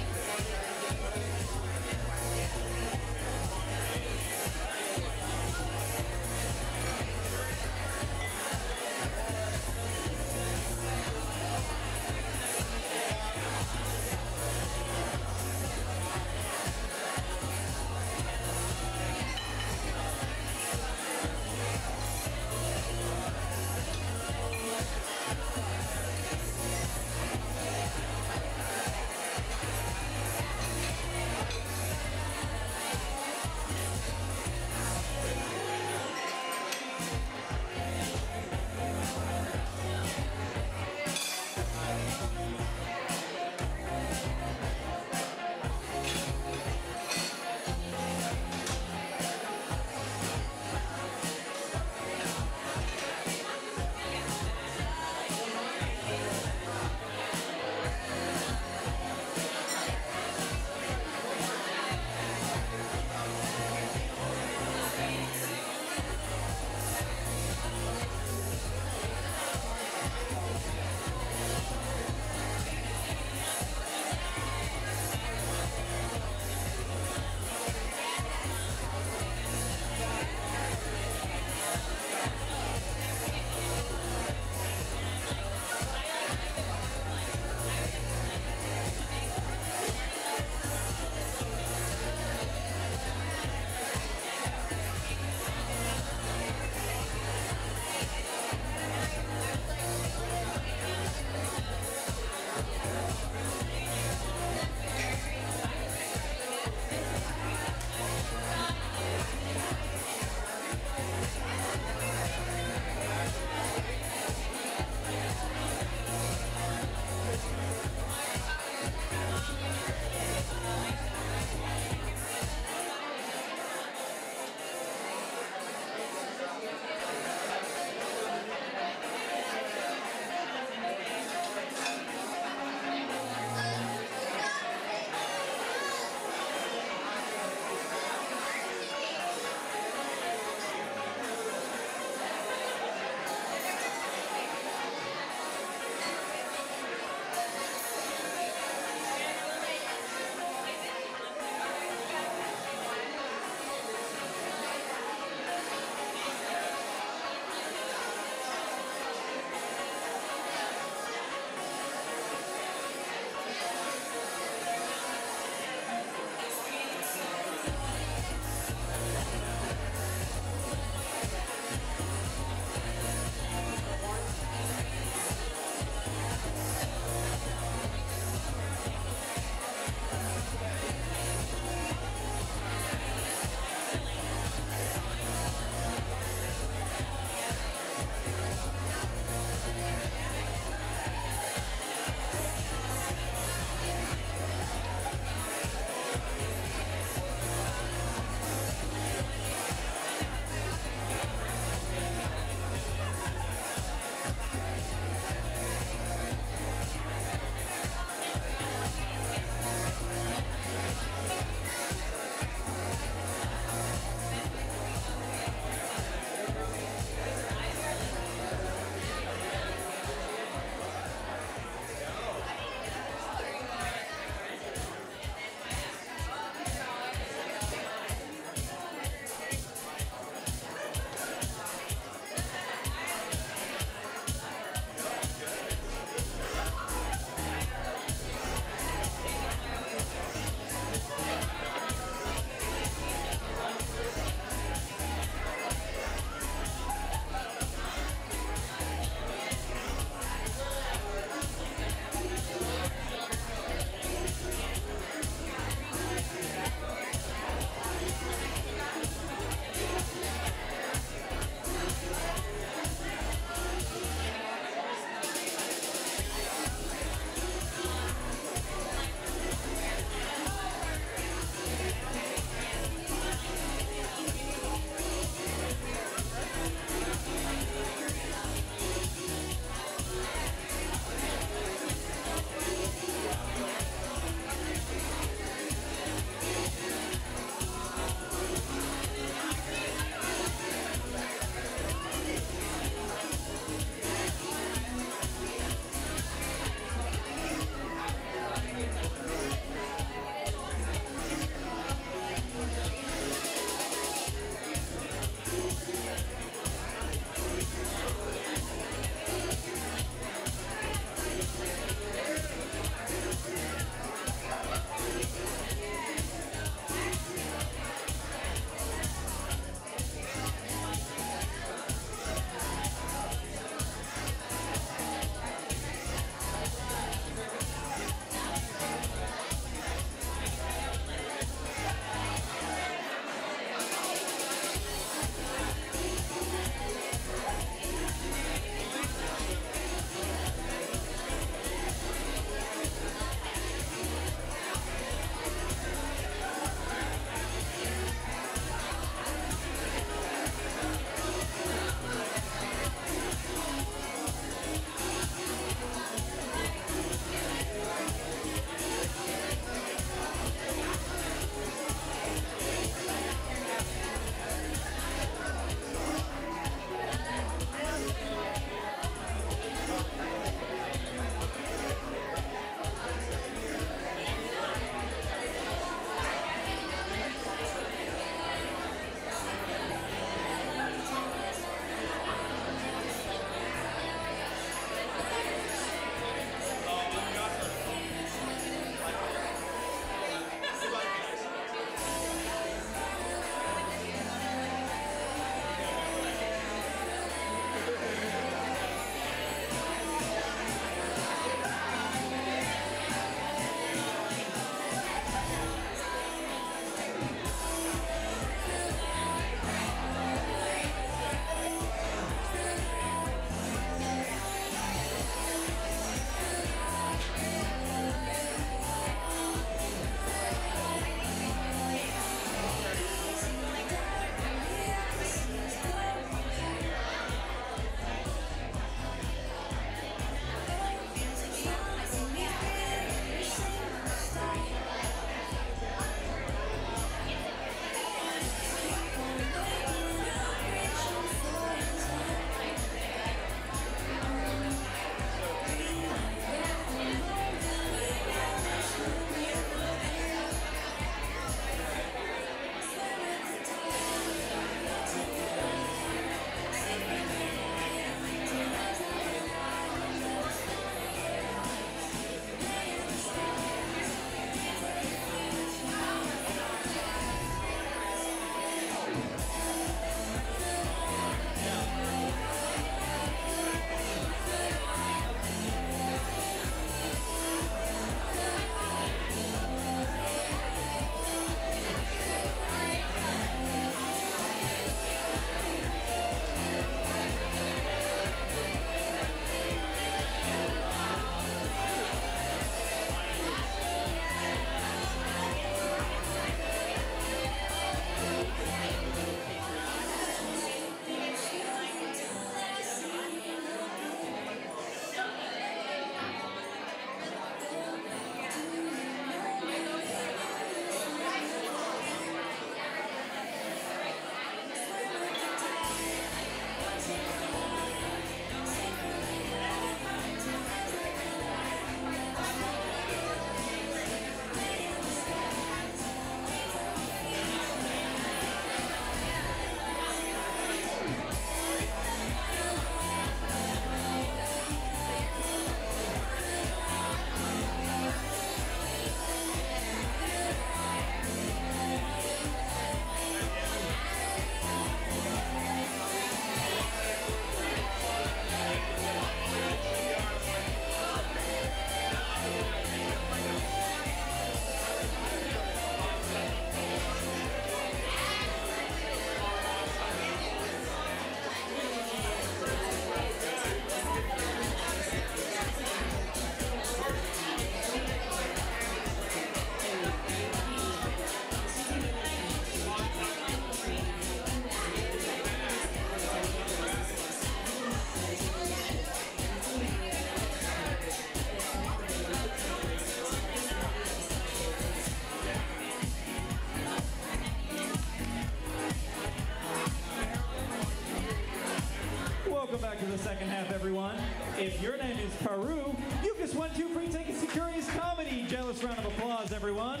if your name is Peru, you just won 2 free tickets to Curious Comedy. Jealous round of applause, everyone.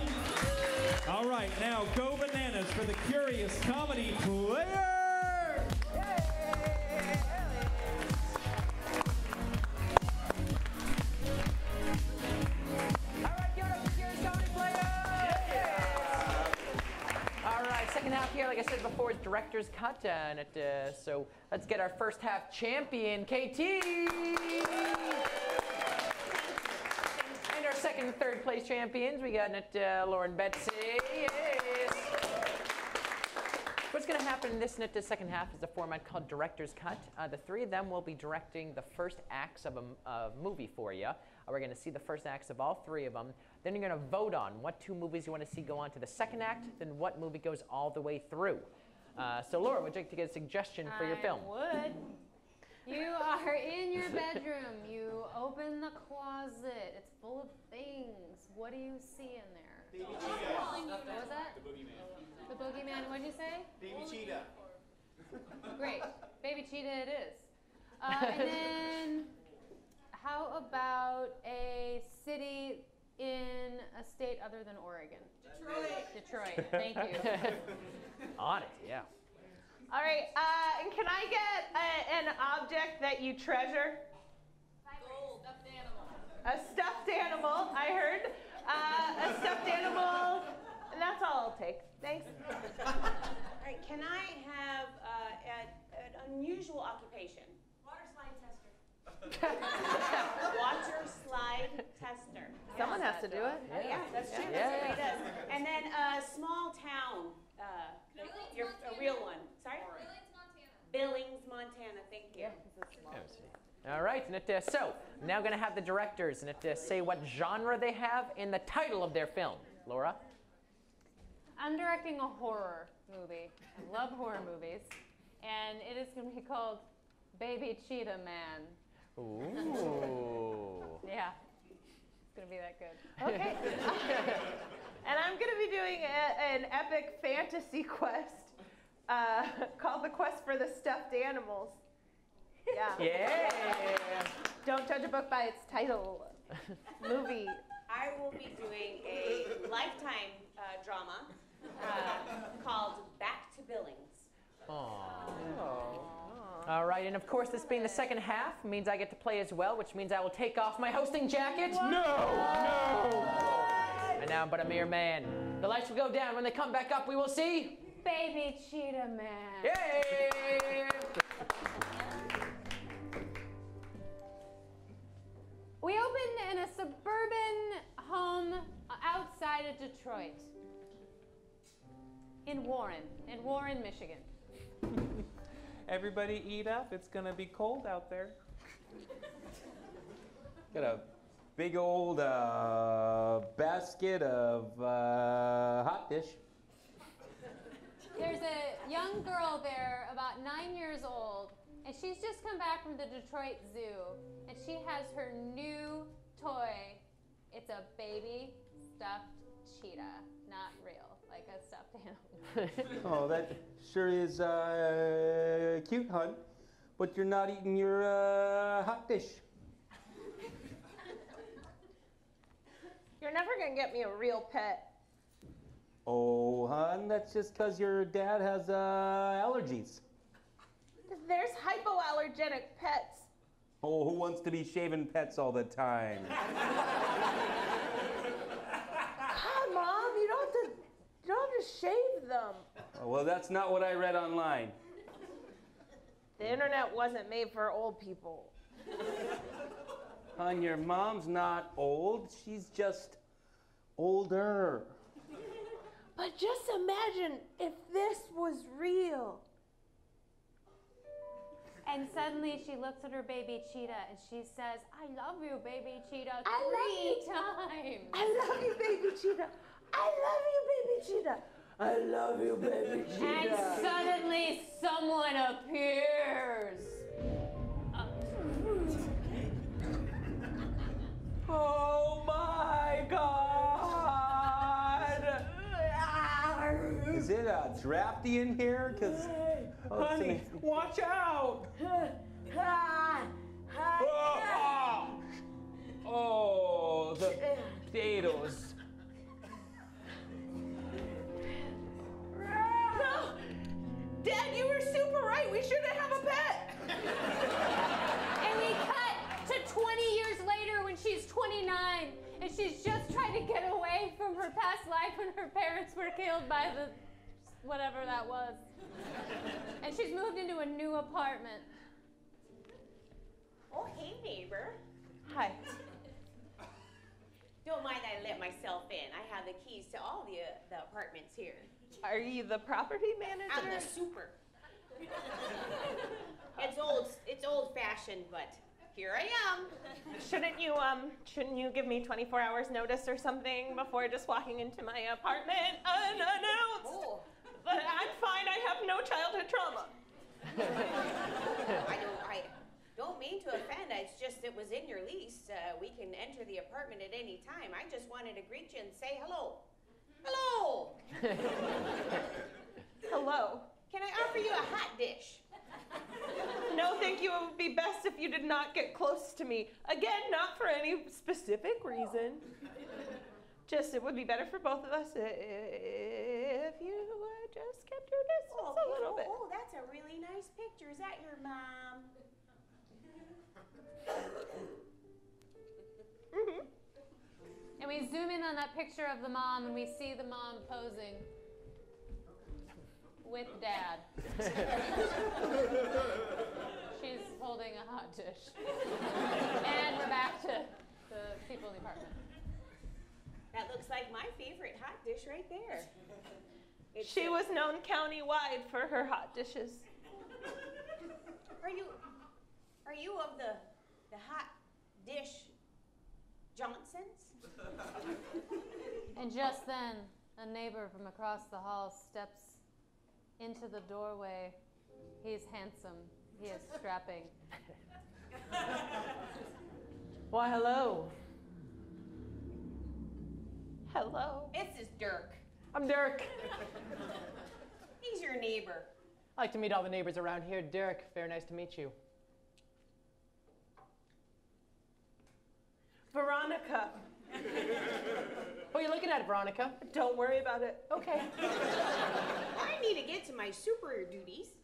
All right, now go bananas for the Curious Comedy player. Second half here, like I said before, is director's cut, so let's get our first half champion, KT, and our second and third place champions. We got Lauren, Betsy. Yes. What's going to happen in this second half is a format called director's cut. The 3 of them will be directing the first acts of a movie for you. We're going to see the first acts of all 3 of them. Then you're going to vote on what 2 movies you want to see go on to the second act, then what movie goes all the way through. So Laura, would you like to get a suggestion for your film? I would. You are in your bedroom. You open the closet. It's full of things. What do you see in there? Baby cheetah. What was that? The boogeyman. The boogeyman. What did you say? Baby cheetah. Great. Baby cheetah it is. And then how about a city in a state other than Oregon? Detroit. Thank you. On it, yeah. All right, and can I get an object that you treasure? Gold. Stuffed animal. A stuffed animal, I heard. A stuffed animal, and that's all I'll take. Thanks. All right, can I have an unusual occupation? Water slide tester. Water slide tester. Someone has to do it. Oh, yeah, that's true. Yeah. That's what he does. And then a small town, a real one. Sorry? Billings, Montana. Thank you. All right, and so now going to have the directors and say what genre they have in the title of their film. Laura? I'm directing a horror movie. I love horror movies. And it is going to be called Baby Cheetah Man. Ooh. Yeah. It's going to be that good. Okay. And I'm going to be doing an epic fantasy quest called The Quest for the Stuffed Animals. Yeah. Yeah. Don't judge a book by its title. Movie. I will be doing a Lifetime drama called Back to Billings. All right, and of course, this being the second half means I get to play as well, which means I will take off my hosting jacket. No! No! And now I'm but a mere man. The lights will go down. When they come back up, we will see... Baby Cheetah Man. Yay! We opened in a suburban home outside of Detroit. In Warren, Michigan. Everybody eat up. It's going to be cold out there. Got a big old basket of hot dish. There's a young girl there, about 9 years old, and she's just come back from the Detroit Zoo, and she has her new toy. It's a baby stuffed cheetah, not real, like a stuffed animal. Oh, that sure is cute, hon. But you're not eating your hot dish. You're never going to get me a real pet. Oh, hon, that's just because your dad has allergies. There's hypoallergenic pets. Oh, who wants to be shaving pets all the time? God, Mom, you don't have to shave them. Oh, well, that's not what I read online. The internet wasn't made for old people. Hon, your mom's not old. She's just older. But just imagine if this was real. And suddenly she looks at her baby cheetah and she says, "I love you, baby cheetah," I three times. I love you, baby cheetah. I love you, baby cheetah. I love you, baby cheetah. And suddenly someone appears. Oh my God! Is it drafty in here? Cause Honey, watch out! Oh, Oh, the potatoes. No! Dad, you were super right. We shouldn't have a pet. And we cut to 20 years later when she's 29 and she's just trying to get away from her past life when her parents were killed by the whatever that was. And she's moved into a new apartment. Oh, hey, neighbor. Hi. Don't mind I let myself in. I have the keys to all the apartments here. Are you the property manager? I'm the super. It's old-fashioned, but here I am. Shouldn't you give me 24 hours notice or something before just walking into my apartment unannounced? Oh. But I'm fine. I have no childhood trauma. I don't mean to offend. It's just it was in your lease. We can enter the apartment at any time. I just wanted to greet you and say hello. Hello. Hello. Can I offer you a hot dish? No, thank you. It would be best if you did not get close to me. Again, not for any specific reason. Just it would be better for both of us if you just kept your distance a little bit. Oh, that's a really nice picture. Is that your mom? Mm-hmm. And we zoom in on that picture of the mom and we see the mom posing with Dad. She's holding a hot dish. And we're back to the people in the apartment. That looks like my favorite hot dish right there. She was known countywide for her hot dishes. Are you of the hot dish Johnsons? And just then, a neighbor from across the hall steps into the doorway. He's handsome. He is strapping. Why, hello. Hello. This is Dirk. I'm Dirk. He's your neighbor. I like to meet all the neighbors around here. Dirk, very nice to meet you. Veronica. What are you looking at, Veronica? Don't worry about it. Okay. I need to get to my super duties.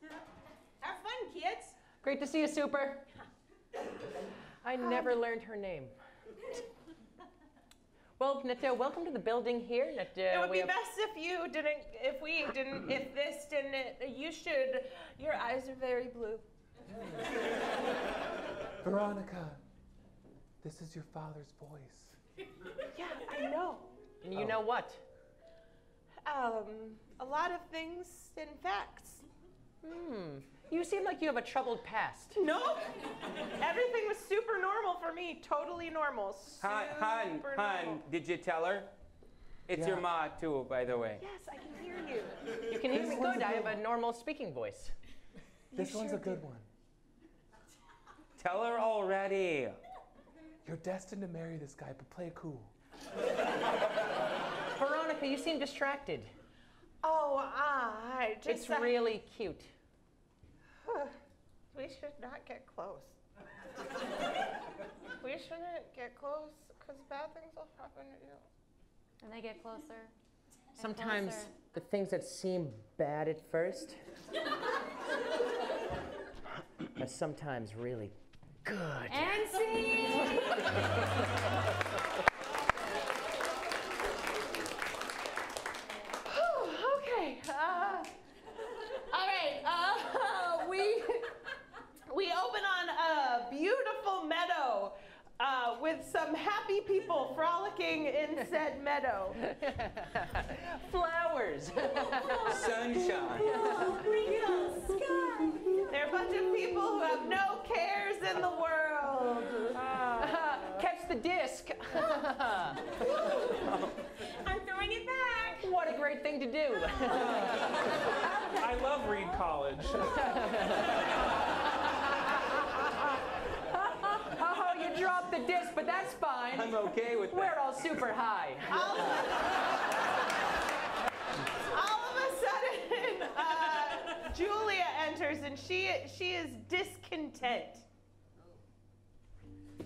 Have fun, kids. Great to see you, Super. I never learned her name. Well, Netta, welcome to the building here. It would be best if this didn't, your eyes are very blue. Veronica, this is your father's voice. Yeah, I know. And you know what? A lot of things and facts. You seem like you have a troubled past. No, everything was super normal for me. Totally normal. Hun, did you tell her? It's your ma too, by the way. Yes, I can hear you. You can hear me good. I have a normal speaking voice. This one's a good one. Tell her already. You're destined to marry this guy, but play it cool. Veronica, you seem distracted. Oh, It's really cute. We should not get close. We shouldn't get close because bad things will happen to you. And they get closer. Sometimes the things that seem bad at first are sometimes really good. And see? Okay. All right. We open on a beautiful meadow with some happy people frolicking in said meadow. Flowers. Sunshine. They're a bunch of people who have no cares in the world. Catch the disc. I'm throwing it back. What a great thing to do. I love Reed College. Oh, you dropped the disc, but that's fine. I'm okay with that. We're all super high. All of a sudden, Julia enters and she is discontent.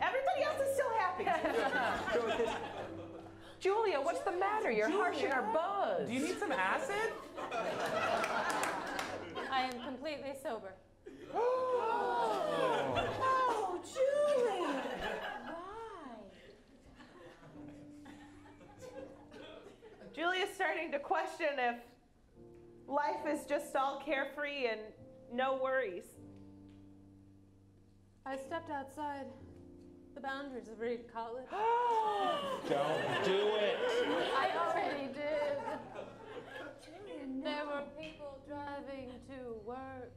Everybody else is still happy. Julia, what's the matter? You're harshing our buzz. Do you need some acid? I am completely sober. Oh, Julie! Why? Julia's starting to question if life is just all carefree and no worries. I stepped outside the boundaries of Reed College. Don't do it. I already did. There were people driving to work.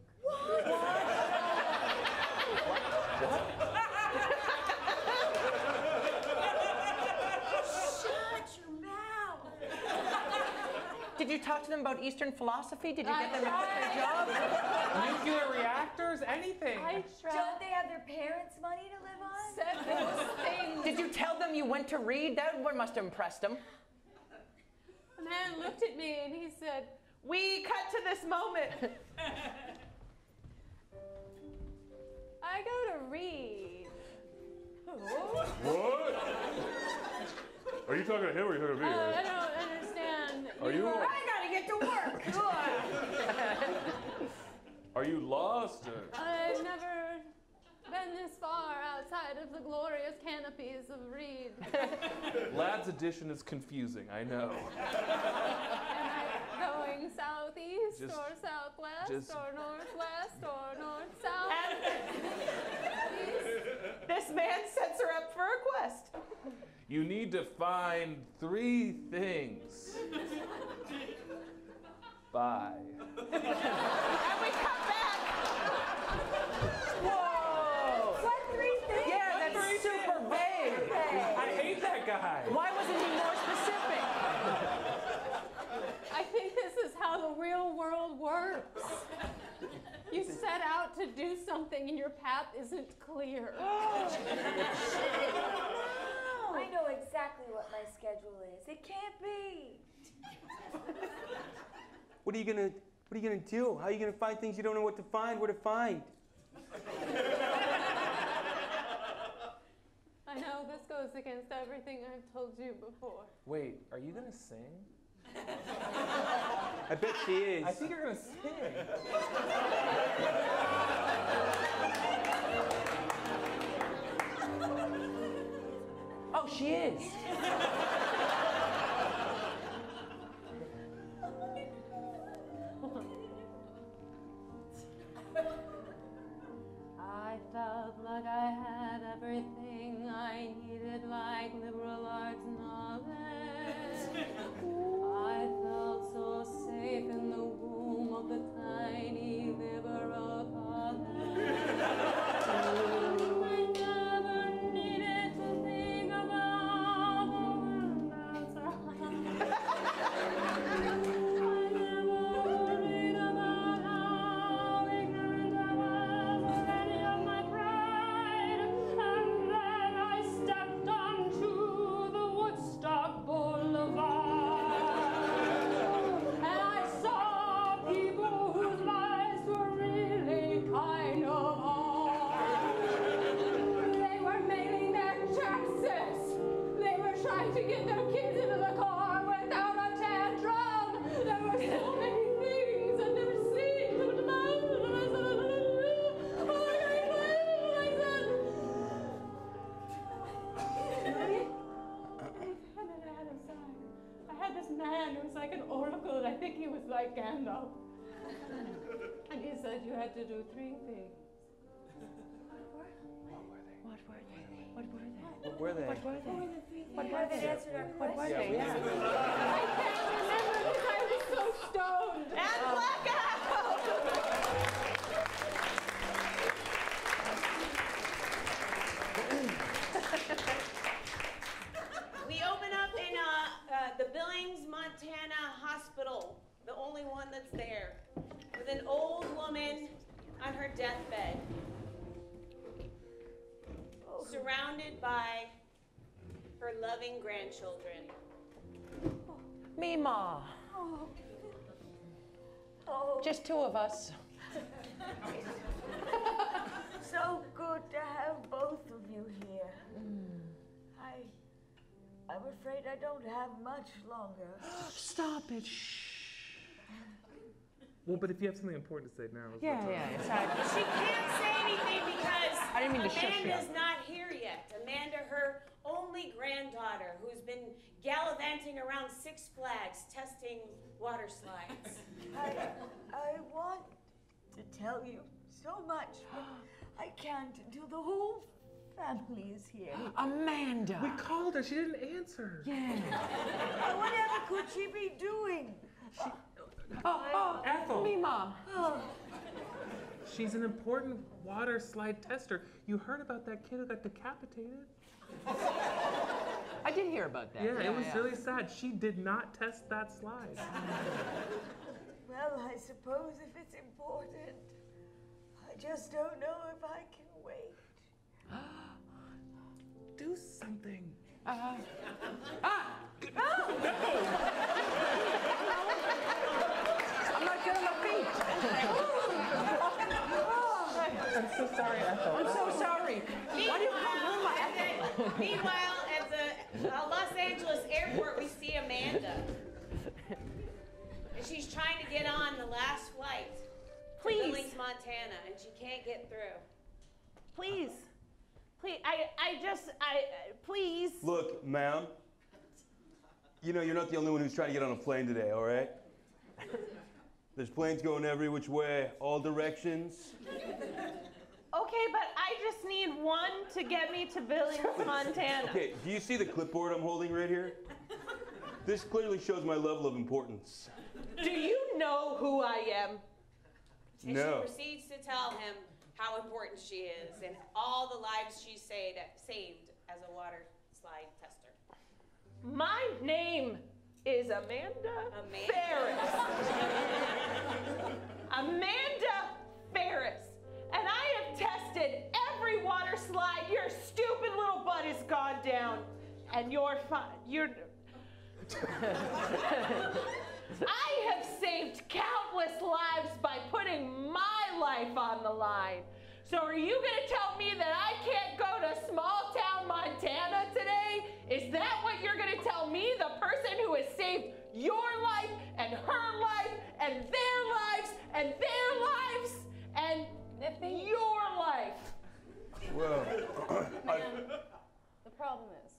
Shut your mouth! Did you talk to them about Eastern philosophy? Did you get them to quit their job? Nuclear reactors? Anything. I tried. Don't they have their parents' money to live on? Said those things. Did you tell them you went to Reed? That one must have impressed them. The man looked at me and he said, We cut to this moment. I go to Reed. What? Are you talking to him or are you talking to me? I don't understand. Are you? I gotta get to work. Are you lost? I've never been this far outside of the glorious canopies of Reed. Lad's edition is confusing, I know. Am I going southeast Just- or southwest or northwest or north-south? This man sets her up for a quest. You need to find 3 things. Bye. And we come back. Whoa! What 3 things? Yeah, that's super vague. I hate that guy. Why wasn't he more specific? I think this is how the real world works. You set out to do something and your path isn't clear. I know exactly what my schedule is. It can't be. What are you gonna do? How are you gonna find things you don't know what to find? Where to find? I know this goes against everything I've told you before. Wait, are you gonna sing? I bet she is. I think you're gonna sing. Oh, she is. I felt like I had everything I needed, like liberal arts knowledge. I felt so safe in the womb of the tiny liberal college. I never needed to think about the world outside. I never worried about how ignorant I was of any of my pride. And then I stepped onto the Woodstock Boulevard. And I saw people whose lives were really kind of hard. They were mailing their taxes. They were trying to get their kids into the car without a tantrum. There were so many things I've never seen. And I had this man who was like an oracle, and I think he was like Gandalf. And he said you had to do 3 things. What were they? What were they? What were they? What were they? What were they answered our What were question? they? Yeah. I can't remember because I was so stoned. And blackout. We open up in the Billings, Montana hospital, the only one that's there, with an old woman on her deathbed, surrounded by her loving grandchildren. Mima. Oh. Just 2 of us. So good to have both of you here. I'm afraid I don't have much longer. Stop it. Shh. Well, but if you have something important to say now. Yeah. She can't say anything because I didn't mean to shush you. Amanda's not here yet. Amanda, her only granddaughter, who's been gallivanting around Six Flags testing water slides. I want to tell you so much, but I can't until the whole family is here. Amanda. We called her. She didn't answer. Yeah. Whatever could she be doing? Ethel. Me, Mom. She's an important water slide tester. You heard about that kid who got decapitated? I did hear about that. Yeah, it was really sad. She did not test that slide. Well, I suppose if it's important, I just don't know if I can wait. Do something. No! I'm not getting my feet. I'm so sorry, Ethel. I'm so sorry. Why do you call my Ethel? Meanwhile, at the Los Angeles airport, we see Amanda. And she's trying to get on the last flight to Billings, Montana, and she can't get through. Please, please. Look, ma'am. You know, you're not the only one who's trying to get on a plane today, all right? There's planes going every which way, all directions. Okay, but I just need one to get me to Billings, Montana. Okay, do you see the clipboard I'm holding right here? This clearly shows my level of importance. Do you know who I am? And No. she proceeds to tell him how important she is and all the lives she saved as a water slide tester. My name is Amanda Ferris. Amanda Ferris. And I have tested every water slide your stupid little butt has gone down. And you're fine. I have saved countless lives by putting my life on the line. So are you going to tell me that I can't go to small town Montana today? Is that what you're going to tell me, the person who has saved your life and her life and their lives and their lives and your life? Well, The problem is,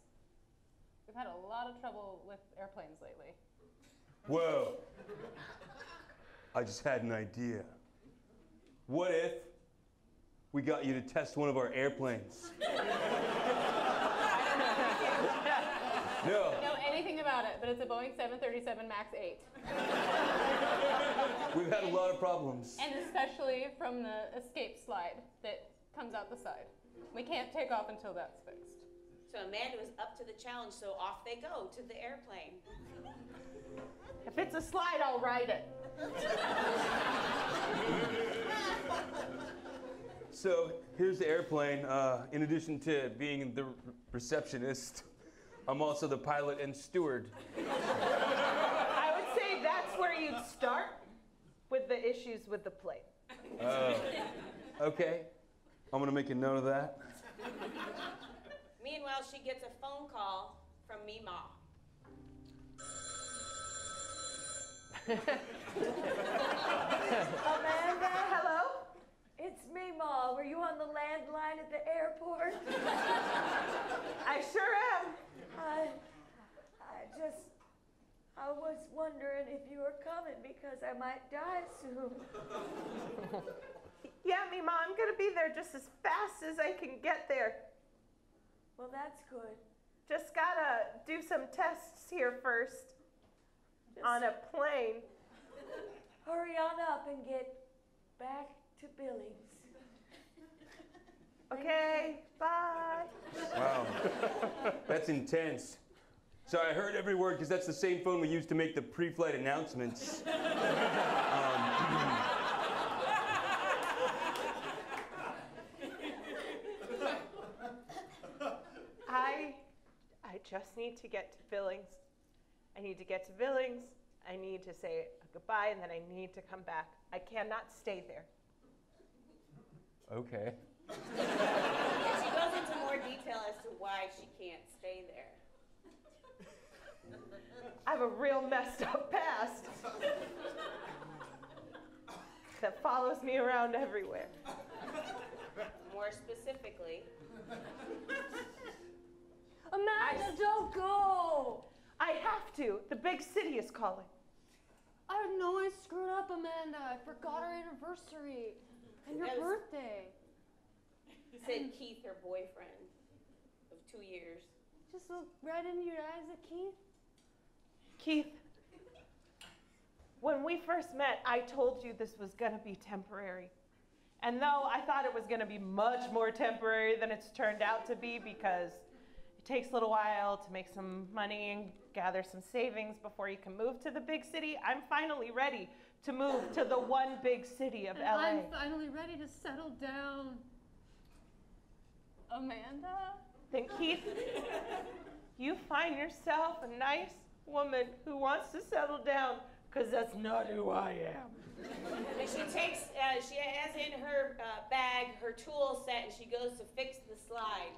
we've had a lot of trouble with airplanes lately. Well, I just had an idea. What if we got you to test one of our airplanes? I don't know anything about it, but it's a Boeing 737 MAX 8. We've had a lot of problems. And especially from the escape slide that comes out the side. We can't take off until that's fixed. So Amanda was up to the challenge, so off they go to the airplane. If it's a slide, I'll ride it. So here's the airplane. In addition to being the receptionist, I'm also the pilot and steward. I would say that's where you'd start with the issues with the plane. Okay, I'm gonna make a note of that. Meanwhile, she gets a phone call from Mima. Amanda, hello? It's me, Ma. Were you on the landline at the airport? I sure am. I was wondering if you were coming because I might die soon. Yeah, Mima, I'm gonna be there just as fast as I can get there. Well, that's good. Just gotta do some tests here first. On a plane. Hurry on up and get back to Billings. Okay, bye. Wow, that's intense. So I heard every word because that's the same phone we used to make the pre-flight announcements. I just need to get to Billings. I need to get to Billings. I need to say goodbye, and then I need to come back. I cannot stay there. Okay. And she goes into more detail as to why she can't stay there. I have a real messed up past that follows me around everywhere. More specifically, Amanda, don't go! I have to. The big city is calling. I know I screwed up, Amanda. I forgot our anniversary and your birthday. Said Keith, her boyfriend of 2 years. Just look right into your eyes at Keith. Keith, when we first met, I told you this was going to be temporary. And though I thought it was going to be much more temporary than it's turned out to be, because it takes a little while to make some money and gather some savings before you can move to the big city, I'm finally ready to move to the one big city of LA. I'm finally ready to settle down. Amanda? Then Keith, you find yourself a nice woman who wants to settle down, because that's not who I am. And she takes, she has in her bag her tool set, and she goes to fix the slide.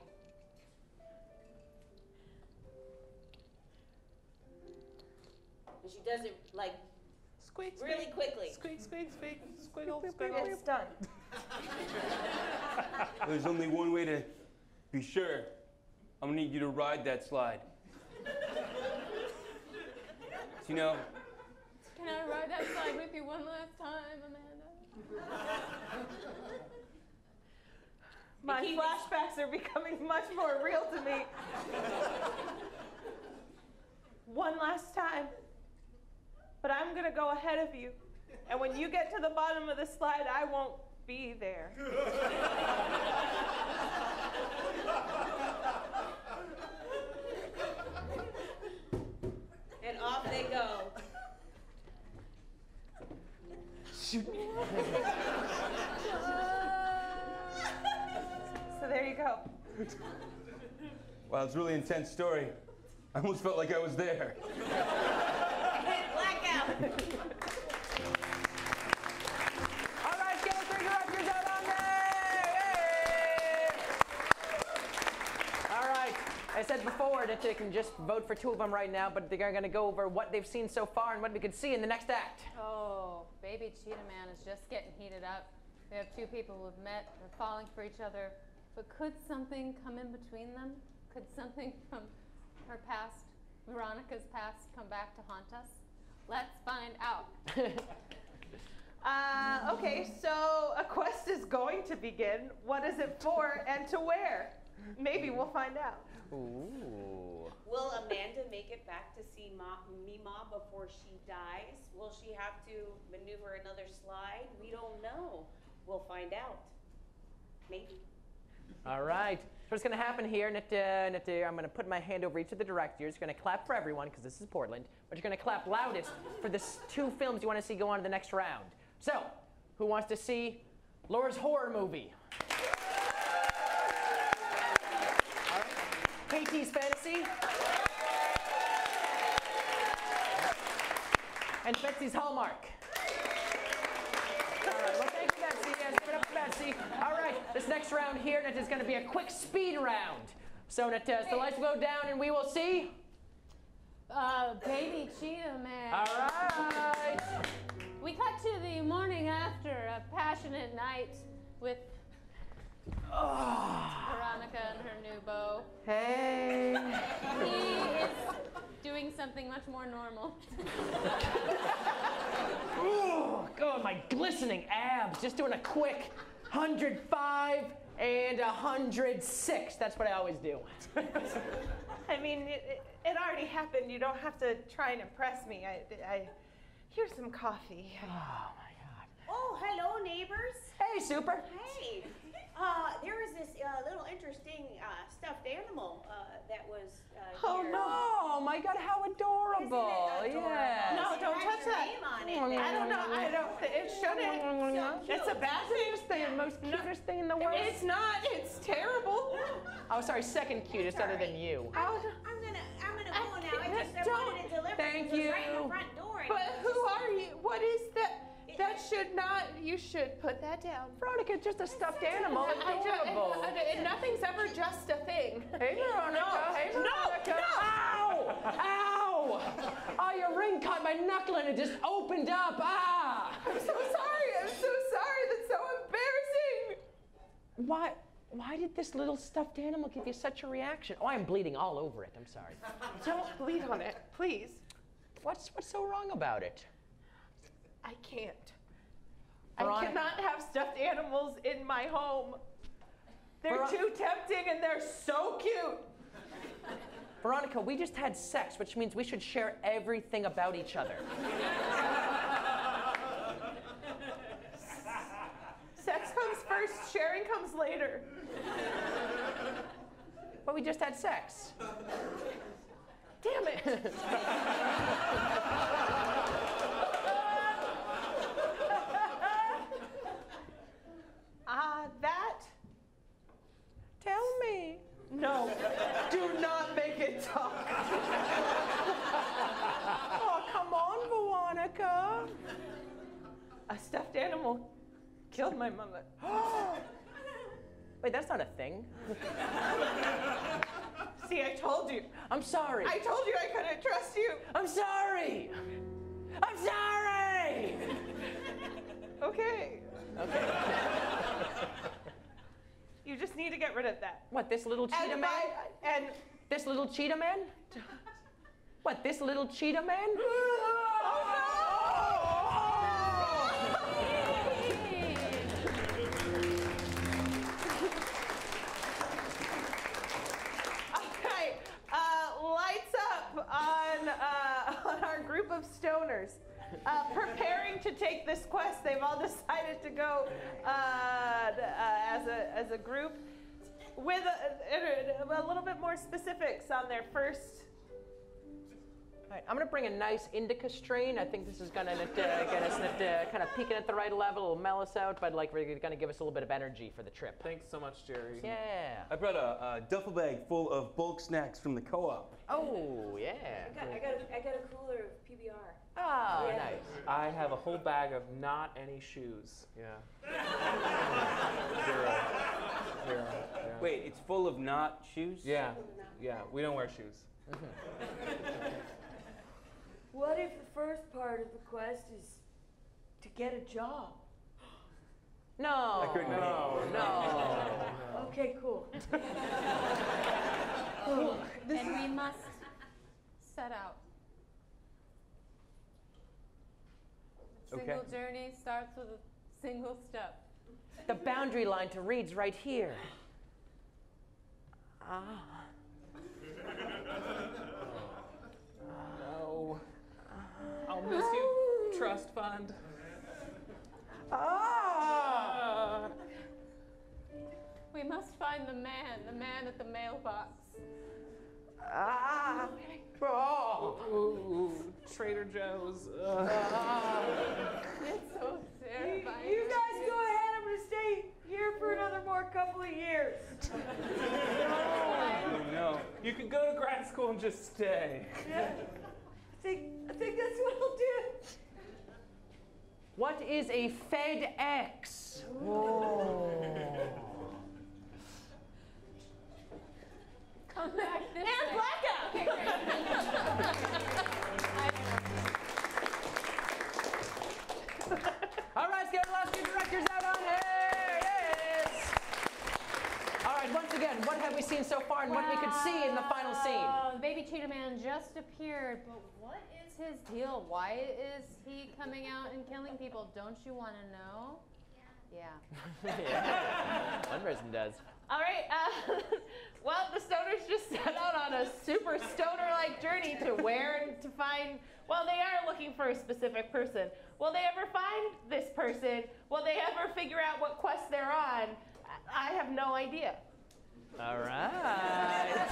And she does it like squeak, really quickly. Squeak, squeak, squeak, squiggle, squiggle. It's done. There's only one way to be sure. I'm gonna need you to ride that slide. You know, Can I ride that slide with you one last time, Amanda? My flashbacks are becoming much more real to me. One last time. But I'm gonna go ahead of you. And when you get to the bottom of the slide, I won't be there. And off they go. Shoot. So there you go. wow, it's a really intense story. I almost felt like I was there. Blackout. All right, get a figure up your down on there. All right. I said before that they can just vote for two of them right now, but they're going to go over what they've seen so far and what we could see in the next act. Oh, baby cheetah man is just getting heated up. We have two people who have met, they're falling for each other, but could something come in between them? Could something from her past, Veronica's past, come back to haunt us? Let's find out. Okay, so a quest is going to begin. What is it for and to where? Maybe we'll find out. Ooh. Will Amanda make it back to see Mima before she dies? Will she have to maneuver another slide? We don't know. We'll find out. Maybe. All right. What's going to happen here, I'm going to put my hand over each of the directors. You're going to clap for everyone, because this is Portland. But you're going to clap loudest for the two films you want to see go on to the next round. So, who wants to see Laura's horror movie? KT's fantasy. And Betsy's Hallmark. All right, well, thank you, Betsy. Yes, give it up for Betsy. All right, this next round here is going to be a quick speed round. So the lights will go down and we will see. Baby cheetah man. All right. We cut to the morning after a passionate night with Veronica and her new beau. Hey. He is doing something much more normal. Ooh, God, my glistening abs. Just doing a quick 105 and 106. That's what I always do. I mean, it already happened. You don't have to try and impress me. Here's some coffee. Oh, my God. Oh, hello, neighbors. Hey, Super. Hey. There was this little interesting stuffed animal that was Oh, here. no. Oh, my God, how adorable. Isn't it adorable? Yeah. No, don't touch that. Name on it. I don't know. It shouldn't. It's a bad thing. The most cutest thing in the world. It's not. It's terrible. Oh, sorry, second cutest other than you. I'm gonna go now. I wanted to deliver. Thank It was you. right in the front door. But who are you? What is that? That should not. you should put that down. Veronica, it's just a stuffed animal. Adorable. Nothing's ever just a thing. Hey, Veronica. Hey, Veronica. No. Ow! Ow! Oh, your ring caught my knuckle and it just opened up. Ah! I'm so sorry. I'm so sorry. That's so embarrassing. Why did this little stuffed animal give you such a reaction? Oh, I'm bleeding all over it. I'm sorry. Don't bleed on it, please. What's so wrong about it? I can't. Veronica. I cannot have stuffed animals in my home. They're too tempting and they're so cute. Veronica, we just had sex, which means we should share everything about each other. Sex comes first, sharing comes later. But we just had sex. Damn it. That? Tell me. No, do not make it talk. Oh, come on, Veronica. A stuffed animal killed my mother. Wait, that's not a thing. See, I told you. I'm sorry. I told you I couldn't trust you. I'm sorry. I'm sorry. Okay. Okay. You just need to get rid of that. What, this little cheetah man? And this little cheetah man? What, this little cheetah man? Okay, lights up on our group of stoners. Preparing to take this quest, they've all decided to go as a group with a little bit more specifics on their first. All right, I'm going to bring a nice indica strain. I think this is going to get us kind of peaking at the right level. It'll mellow us out, but like we're going to give us a little bit of energy for the trip. Thanks so much, Jerry. Yeah. I brought a duffel bag full of bulk snacks from the co-op. Oh, yeah. I got a cooler of PBR. Ah, Yeah. nice. I have a whole bag of not any shoes. Yeah. Zero. Yeah. Wait, it's full of not shoes? Yeah. Yeah. We don't wear shoes. What if the first part of the quest is to get a job? No. I couldn't No. Okay, cool. And we must set out. A single journey starts with a single step. The boundary line to Reed's right here. Ah. No. I'll miss you, trust fund. Ah. We must find the man at the mailbox. Ah. Oh. Ooh, Trader Joe's. It's so terrifying. You guys go ahead. I'm gonna stay here for another couple of years. Oh, no. You can go to grad school and just stay. Yeah. I think that's what I'll do. What is a FedEx? Whoa. Come back this way. And blackout! Okay, All right, let's get our last two directors out on here. Yes. All right, once again, what have we seen so far and what we could see in the final scene? The baby cheetah man just appeared, but what is his deal? Why is he coming out and killing people? Don't you want to know? Yeah. Yeah. One person does. All right, well, the stoners just set out on a super stoner-like journey to where and to find, well, they are looking for a specific person. Will they ever find this person? Will they ever figure out what quest they're on? I have no idea. All right.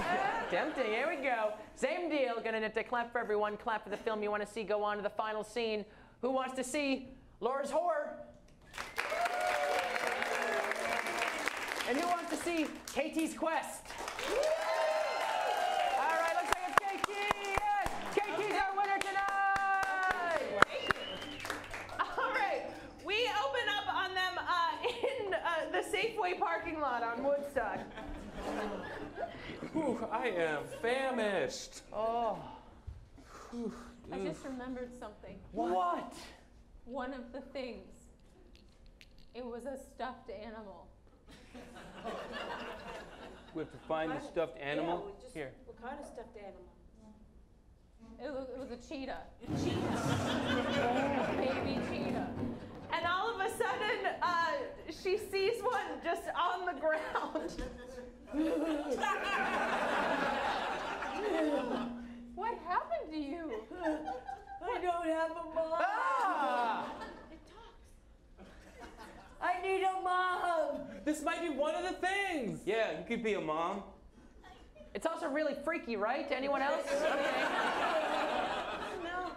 Tempting. Here we go. Same deal. Gonna need to clap for everyone. Clap for the film you want to see. Go on to the final scene. Who wants to see Laura's horror? And who wants to see KT's quest? All right, looks like it's KT. Yes, KT's our winner tonight. All right, we open up Whew, I am famished. Oh. Whew. I just remembered something. What? One of the things. It was a stuffed animal. We have to find the stuffed animal. Here. What kind of stuffed animal? It was a cheetah. Cheetah. Baby cheetah. And all of a sudden, she sees one just on the ground. What happened to you? I don't have a mom. Ah! It talks. I need a mom. This might be one of the things. Yeah, you could be a mom. It's also really freaky, right? Anyone else? Okay. No.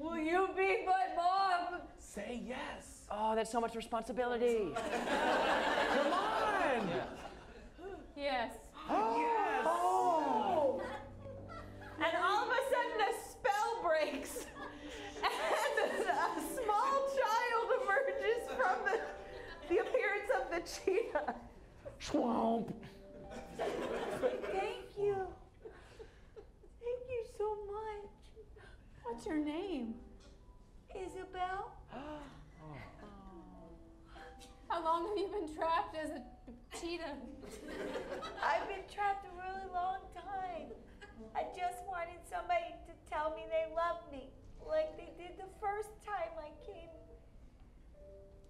Will you be my mom? Say yes. Oh, that's so much responsibility. Come on. Yes. Yes. Oh. And all of a sudden, a spell breaks, and a small child emerges from the appearance of the cheetah. Swamp. Thank you. Thank you so much. What's your name? Isabel? How long have you been trapped as a cheetah? I've been trapped a really long time. I just wanted somebody to tell me they love me, like they did the first time I came.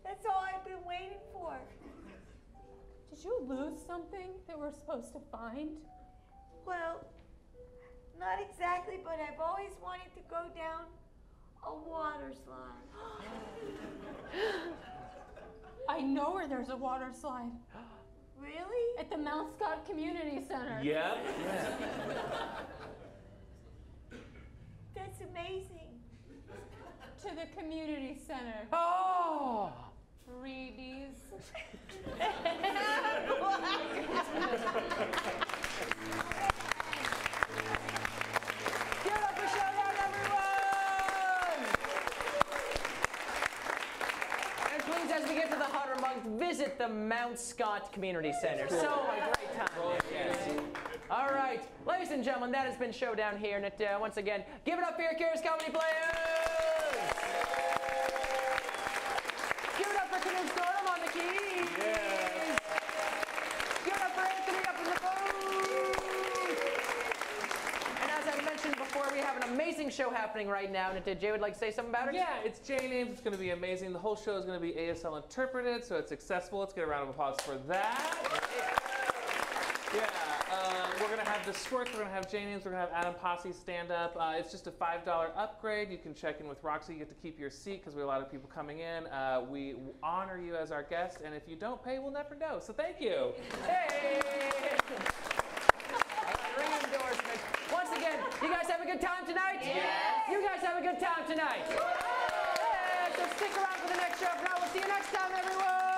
That's all I've been waiting for. Did you lose something that we're supposed to find? Well, not exactly, but I've always wanted to go down a water slide. I know where there's a water slide. Really? At the Mount Scott Community Center. Yep. Yeah. That's amazing. To the community center. Oh! Freebies. Give it up for Showdown, everyone! And please, as we get to the hotter month, visit the Mount Scott Community Center. So a great time. Yes. All right, ladies and gentlemen, that has been Showdown here. And once again, give it up for your Curious Comedy players! Give it up for Canoe Storm on the keys! Yeah. Give it up for Anthony up in the booth! And as I mentioned before, we have an amazing show happening right now. And Jay would like to say something about it? Yeah, it's Jay Names. It's going to be amazing. The whole show is going to be ASL interpreted, so it's accessible. Let's get a round of applause for that. Yeah, we're going to have the Squirts, we're going to have Jay Names, we're going to have Adam Posse stand up. It's just a $5 upgrade. You can check in with Roxy. You get to keep your seat because we have a lot of people coming in. We honor you as our guest, and if you don't pay, we'll never know. So thank you. Hey! Ring endorsement. Once again, you guys have a good time tonight? Yes. You guys have a good time tonight? Yeah, so stick around for the next show. Now we'll see you next time, everyone.